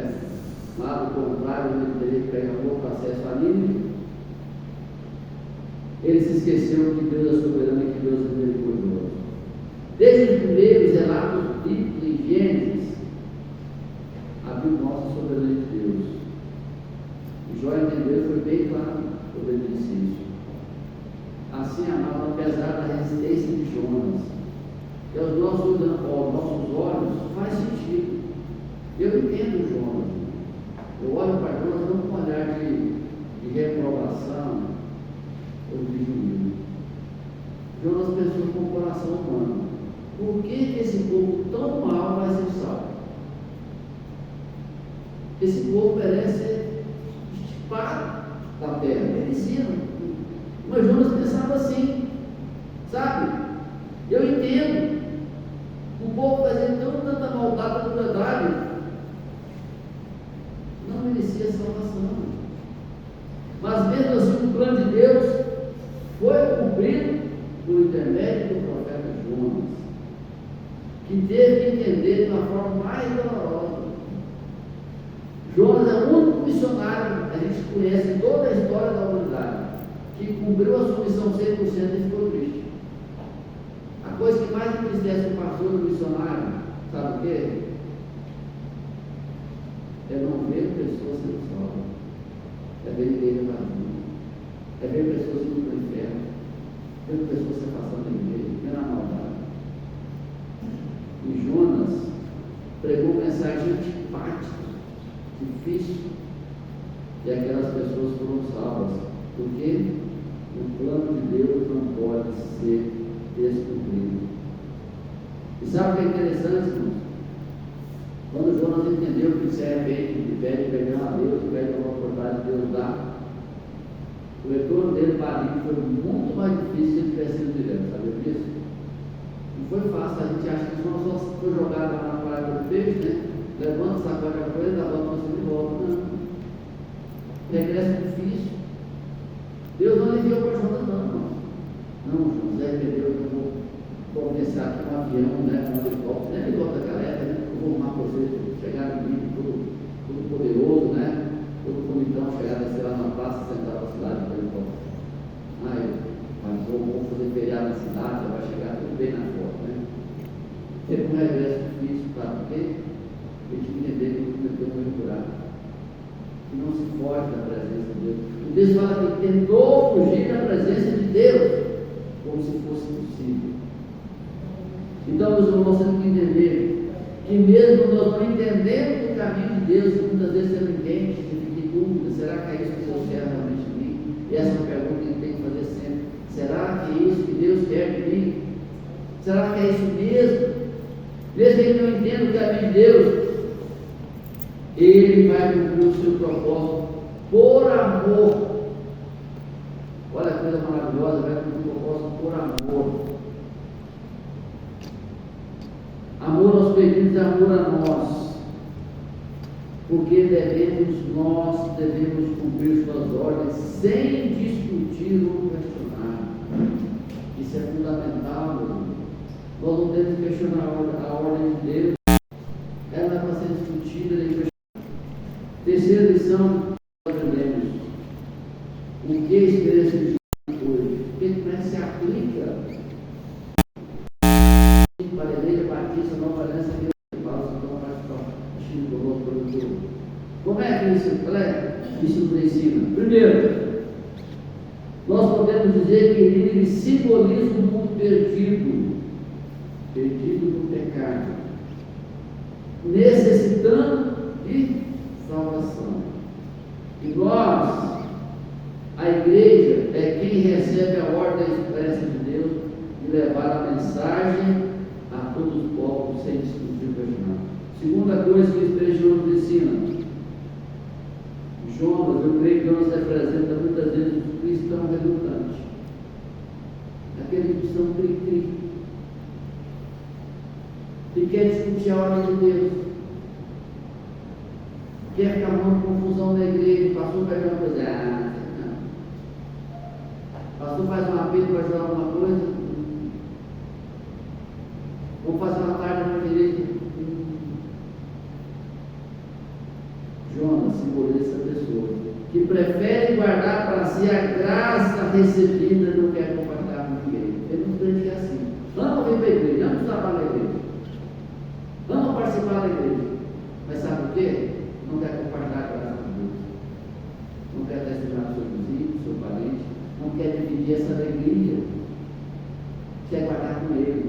Lá do contrário, ele teria que pegar um outro acesso a Nínive. Ele se esqueceu que Deus é soberano e que Deus é misericordioso. Desde os primeiros relatos bíblicos em Gênesis, a Bíblia mostra a soberania de Deus. E Jó entendeu e foi bem claro quando ele disse isso. Assim, amado, apesar da resistência de Jonas, que aos nossos olhos faz sentido. Eu entendo Jonas. Eu olho para Jonas não com um olhar de reprovação ou de juízo. Jonas pensou com o coração humano: por que esse povo tão mal vai ser salvo? Esse povo merece ser estipado da terra, merecia. Mas Jonas pensava assim, sabe? Eu entendo. O povo fazendo tanta maldade, tanta crueldade, não merecia salvação. Mas mesmo assim, o plano de Deus foi cumprido por intermédio do profeta Jonas, que teve que entender de uma forma mais dolorosa. Jonas é o único missionário que a gente conhece em toda a história da humanidade que cumpriu a sua missão 100% e ficou triste. A coisa que mais entristece o pastor do missionário, sabe o quê? É não ver pessoas sendo salvas, é ver igreja vazia, é ver pessoas indo para o inferno, ver pessoas se afastando da igreja, vendo a maldade. E Jonas pregou mensagem antipática, difícil, e aquelas pessoas foram salvas, porque o plano de Deus não pode ser descumprido. E sabe o que é interessante, irmãos? Quando Jonas entendeu que se arrepende, que pede perdão a Deus, que pede uma oportunidade que Deus dá, o retorno dele para ali foi muito mais difícil se ele tivesse sido direto, sabia disso? Não foi fácil, a gente acha que Jonas só foi jogado lá na praia do peixe, né? Levanta, sacode a coisa, dá volta você de volta. Não. Regresso difícil. Deus não enviou para Jonas, não. Não, José perdeu, eu vou começar aqui um avião, né? Um helicóptero, nem helicóptero daquela época, né? Eu vou arrumar para vocês chegar no nível todo poderoso, né? Todo bonitão, chegar, descer lá na praça, sentar na cidade com o helicóptero. Mas vou fazer feriado na cidade, já vai chegar tudo bem na foto, né? Teve um regresso difícil, tá? Porque eu tinha que entender que o Deus foi curado. Que não se foge da presença de Deus. O Deus fala que tentou fugir da presença de Deus, como se fosse possível. Então, meus irmãos, temos que entender que mesmo nós não entendemos o caminho de Deus, muitas vezes você não entende, você fica em dúvida: será que é isso que Deus quer realmente de mim? E essa é uma pergunta que a gente tem que fazer sempre: será que é isso que Deus quer de mim? Será que é isso mesmo? Mesmo que ele não entenda o caminho de Deus, ele vai cumprir o seu propósito por amor. Olha que coisa maravilhosa, vai cumprir o propósito por amor. Amor aos perdidos, amor a nós. Porque nós devemos cumprir suas ordens sem discutir ou questionar. Isso é fundamental, meu irmão. Nós não temos que questionar a ordem de Deus. Ela é para ser discutida e questionada. Terceira lição que nós aprendemos: o que a experiência de Jesus hoje? Porque como é que se aplica para a igreja batista Nova Aliança que como é que isso nos ensina? Primeiro, nós podemos dizer que ele simboliza um mundo perdido no pecado, necessitando de salvação. E nós, a igreja, é quem recebe a ordem expressa de Deus e levar a mensagem a todos os povos sem discutir o original. Segunda coisa que esse trecho nos ensina: Jonas, eu creio que Jonas representa muitas vezes o cristão relutante, aquele cristão cri-cri, que quer discutir a ordem de Deus, quer ficar arrumando confusão na igreja. Pastor vai uma coisa, pastor faz um apelo para ajudar alguma coisa, vamos fazer uma tarde na igreja. Jonas simboliza essa pessoa que prefere guardar para si a graça recebida e não quer compartilhar com ninguém. Ele não crente que é assim. Vamos vir para a igreja, vamos trabalhar na igreja, vamos participar da igreja, mas sabe por quê? Não quer compartilhar a graça com Deus, não quer testemunhar do seu vizinho, do seu parente, não quer dividir essa alegria, quer guardar com ele.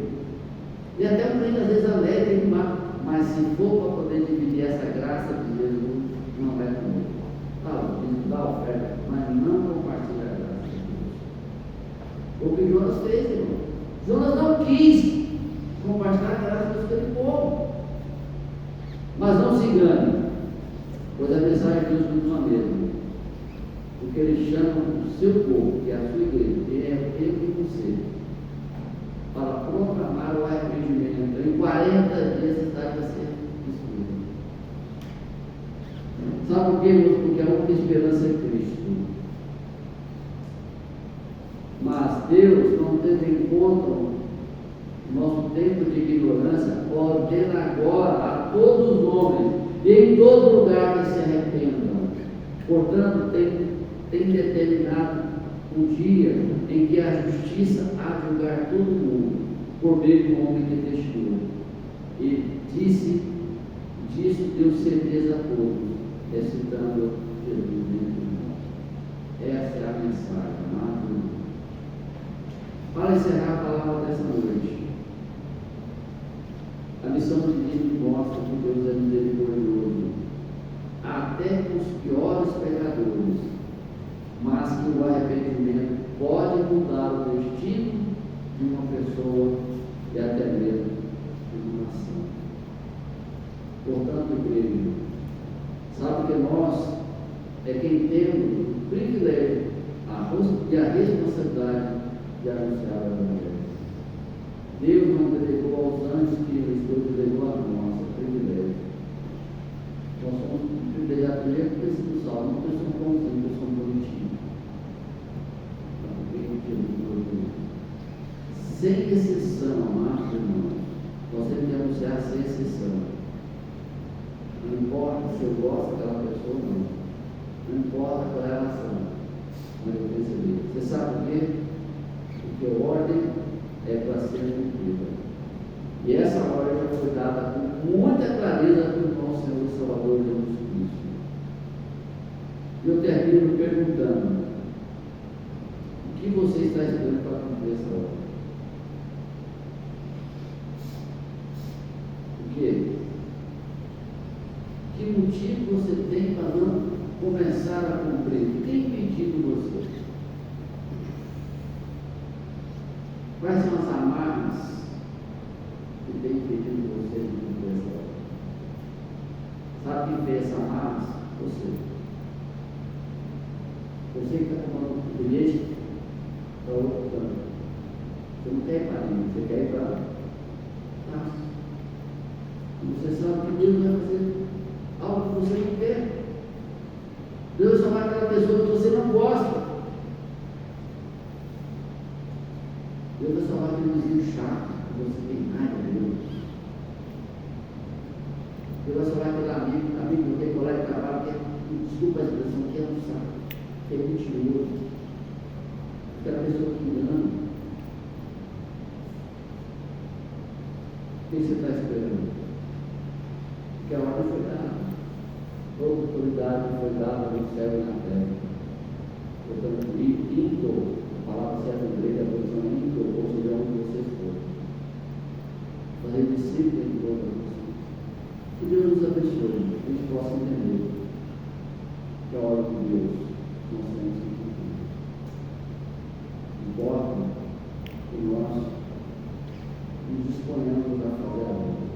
E até o crente às vezes alegre demais, mas se for para poder dividir essa graça de Jesus, não é com ele. Fala, dá oferta, mas não compartilha a graça de Deus. O que Jonas fez, irmão? Jonas não quis compartilhar a graça do seu povo. Mas não se engane, pois a mensagem de Deus continua a mesma. O que ele chama o seu povo, que é a sua igreja, que é eu e você, para proclamar o arrependimento. Em 40 dias a cidade vai ser destruída. Sabe por quê, irmãos? Porque a única esperança é Cristo. Mas Deus, não tendo em conta o nosso tempo de ignorância, ordena agora a todos os homens e em todo lugar que se arrependam. Portanto, tem determinado o dia em que a justiça há de julgar todo mundo, por meio do homem que testemunha. E disso deu certeza a todos, recitando Jesus dentro de nós. Essa é a mensagem, amado. Para encerrar a palavra dessa noite, a missão divina mostra que Deus é misericordioso, até com os piores pecadores, mas que o arrependimento pode mudar o destino de uma pessoa e até mesmo de uma nação. Portanto, igreja, sabe que nós é quem temos o privilégio e a responsabilidade de anunciar a Evangelho. Deus não delegou aos anjos que Deus delegou a nós, é privilégio. Nós somos privilegiados primeiro por ter sido salvos, não porque somos bonzinhos, porque somos bonitinhos. Sem exceção, amados irmãos, nós temos que anunciar sem exceção. Não importa se eu gosto daquela pessoa ou não. Não importa qual é a relação. Mas eu percebi. Você sabe por quê? Porque a ordem é para ser cumprida. E essa ordem já foi dada com muita clareza pelo nosso Senhor e Salvador Jesus Cristo. E eu termino perguntando: o que você está esperando para cumprir essa ordem? O quê? Que motivo você tem para não começar a cumprir? Quem impediu você? Quais são as amarras que tem impedido você de cumprir essa ordem? Sabe quem fez essas amarras? Você. Você que está tomando um bilhete para outro canto. Você não quer ir para ali, você quer ir para lá. Você sabe que Deus vai fazer algo que você não quer. Deus só vai aquela pessoa que você não gosta. Deus vai salvar aquele vizinho chato que você tem raiva dele. Deus vai salvar aquele amigo que tem colega de trabalho que é, desculpa a expressão, que é um saco, que é mentiroso. Aquela pessoa que engana. O que você está esperando? Porque a ordem foi dada. Toda autoridade foi dada no céu e na terra. Portanto, into, a palavra certa em grego é a posição into, ou seja, onde você for. Fazer discípulo em toda a pessoa. Que Deus nos abençoe, que a gente possa entender que a ordem de Deus nós temos que cumprir. Importa que nós disponhamos a fazer a obra.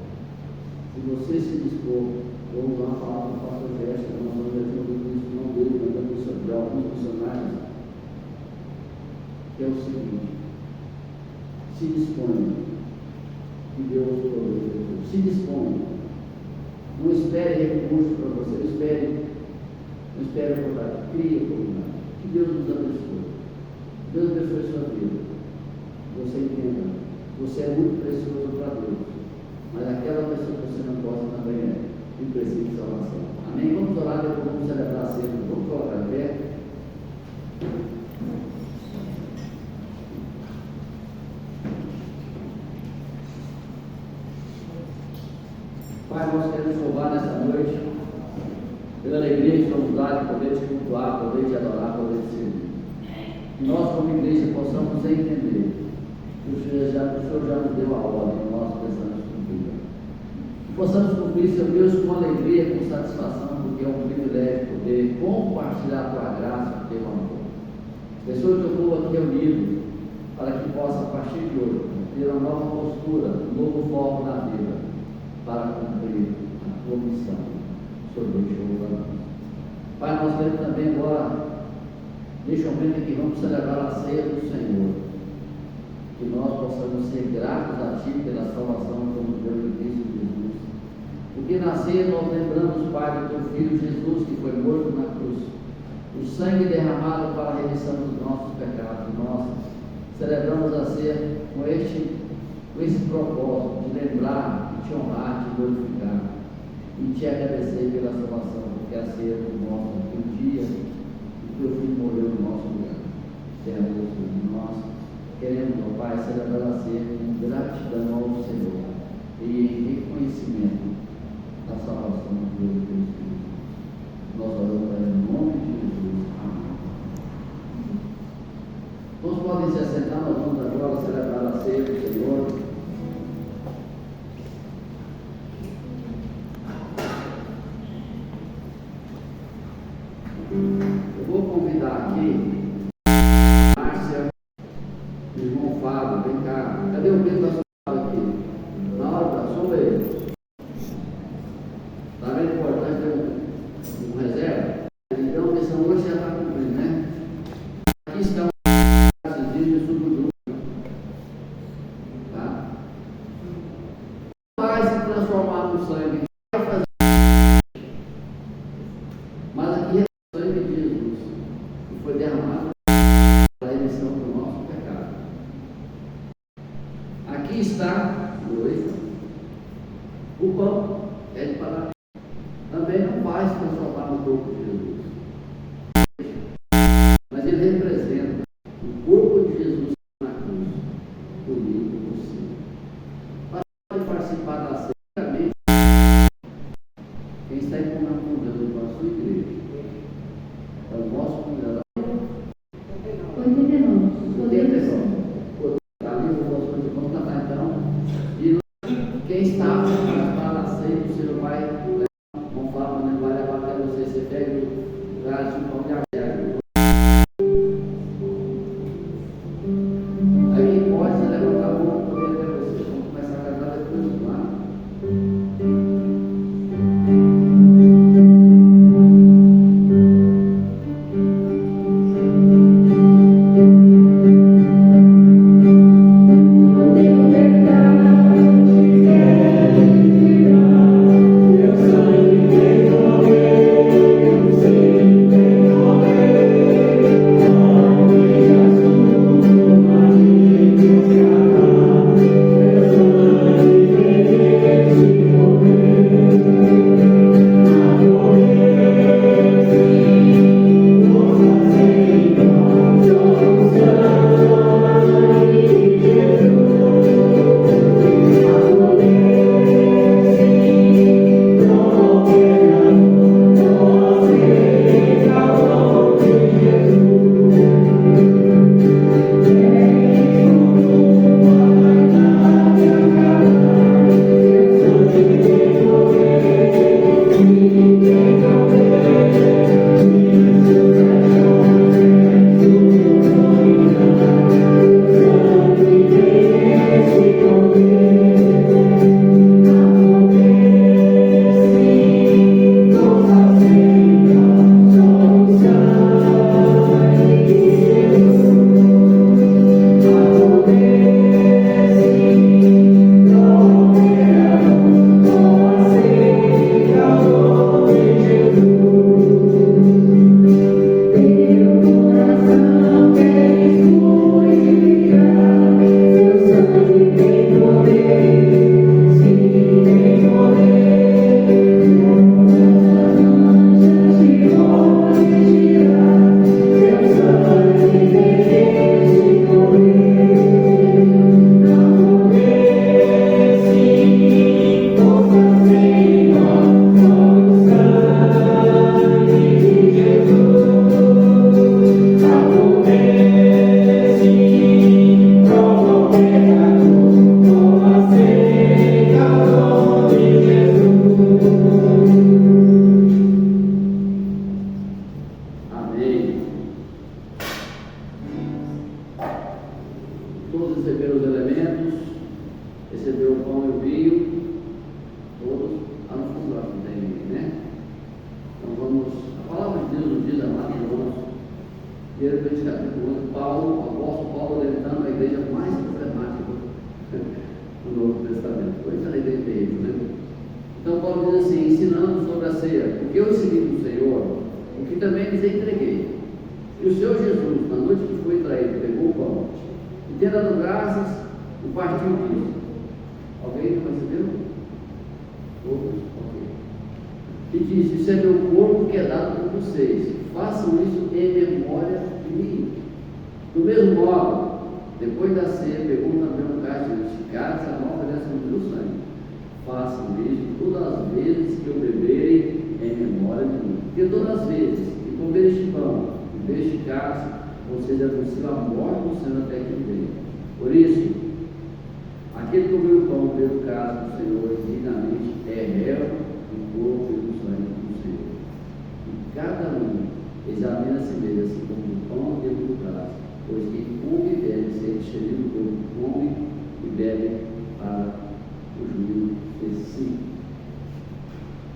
Se você se dispor, vou usar uma palavra do pastor Gerson, nós vamos resolver isso não dele, mas de alguns funcionários, que é o seguinte: se disponha, que Deus provê. Se disponha. Não espere recurso para você, não espere oportunidade, crie oportunidade. Que Deus nos abençoe. Deus abençoe a sua vida. Você entenda, você é muito precioso para Deus, mas aquela pessoa que você não gosta também é e precisa de salvação. Amém? Vamos orar, depois vamos celebrar a ceia. Vamos colocar em pé. Pai, nós queremos louvar nessa noite pela alegria que nos dá de poder te cultuar, poder te adorar, poder te servir. Que nós, como igreja, possamos entender que o Senhor já nos deu a ordem e nós precisamos cumprir. Que possamos cumprir, Senhor Deus, com alegria, com satisfação, porque é um privilégio poder compartilhar a tua graça, o teu amor. Pessoas que eu vou aqui reunido, para que possa, a partir de hoje, ter uma nova postura, um novo foco na vida, para cumprir a tua missão sobre o Jeová. Pai, nós queremos também agora, neste momento aqui, vamos celebrar a ceia do Senhor. Que nós possamos ser gratos a Ti pela salvação que nos deu em Cristo Jesus. Porque na ceia nós lembramos, Pai, do Teu Filho Jesus, que foi morto na cruz, o sangue derramado para a remissão dos nossos pecados. Nós celebramos a ceia com esse propósito de lembrar, te honrar, te glorificar e te agradecer pela salvação, porque a ceia nos mostra que um dia o teu filho morreu no nosso lugar. Nós queremos, ó Pai, celebrar a ceia com gratidão ao Senhor e em reconhecimento da salvação do teu Filho. Nós oramos em nome de Jesus. Amém. Todos podem se assentar, nós vamos agora celebrar a ceia do Senhor. Eu vou convidar aqui Márcia, o irmão Fábio, vem cá. Cadê o Pedro da sua casa aqui? Na hora da sombra ele. Está bem importante ter um reserva? Então a missão hoje já está cumprida, né? Aqui estão esses vídeos sobre o grupo. Tá? Vai se transformar no sangue. Vai fazer. Mas aqui é o sangue de Jesus, que foi derramado para a remissão do nosso pecado. Aqui está o pão, é de parabéns. Também não vai se transformar no corpo de Jesus, mas ele representa o corpo de Jesus na cruz, comigo e você. Para participar da ceia, quem está em comunhão com Deus com a sua igreja, é o nosso convidado. 89. Ali o nosso irmão cantar então. E quem está para a ceia, o Senhor vai, vamos falar, quando ele vai levar até você, você pega o gás de pão de arrego. Todos receberam os elementos, receberam o pão e o vinho, todos, no fundo lá não tem ninguém, né? Então vamos, a palavra de Deus nos diz, amados irmãos, primeiro capítulo 1, Paulo, o apóstolo Paulo, orientando a igreja mais problemática do Novo Testamento, coisa da igreja terrível, né? Então Paulo diz assim, ensinando sobre a ceia, porque eu recebi do Senhor, o que também lhes entreguei. E o Senhor Jesus, na noite que foi traído, pegou o pão, e tendo dado graças, o partiu disso. Alguém não percebeu? Todos? Ok. E disse, isso é meu corpo que é dado por vocês. Façam isso em memória de mim. Do mesmo modo, depois da ceia, pegou também um cálice de cálice, a nova aliança no meu sangue. Façam isso todas as vezes que eu beberem em memória de mim. Porque todas as vezes que comer este pão e beber este cálice, vocês anunciam a morte do Senhor até que venha. Por isso, aquele que comeu o pão e bebeu o cálice do Senhor, dignamente é réu do corpo e do sangue do Senhor. E cada um examina a si mesmo, assim como o pão e o cálice, pois quem come e bebe, se encher do corpo, come e bebe para o juízo de si.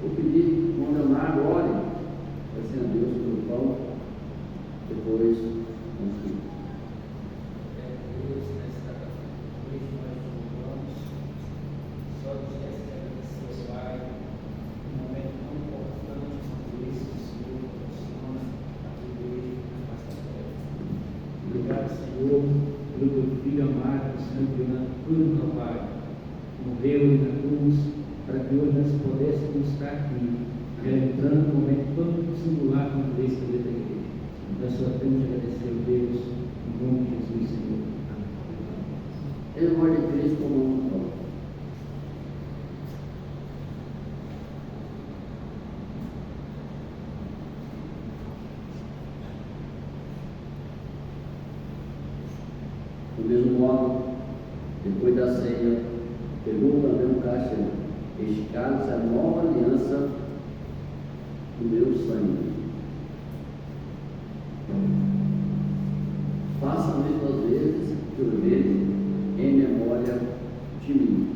Vou pedir, quando amar, ore, assim a Deus pelo pão, depois vamos seguir. Pelo teu Filho amado, sangue na cruz do Calvário, morreu na cruz, para que hoje nós pudéssemos estar aqui, relembrando um momento todo singular como esse da igreja. Nós só temos que agradecer a Deus, em nome de Jesus, Senhor. Amém. Ele morre de Cristo como um pão. Do mesmo modo, depois da ceia, pegou também um cálice, este cálice é a nova aliança do meu sangue. Façam isso às vezes que eu vejo em memória de mim.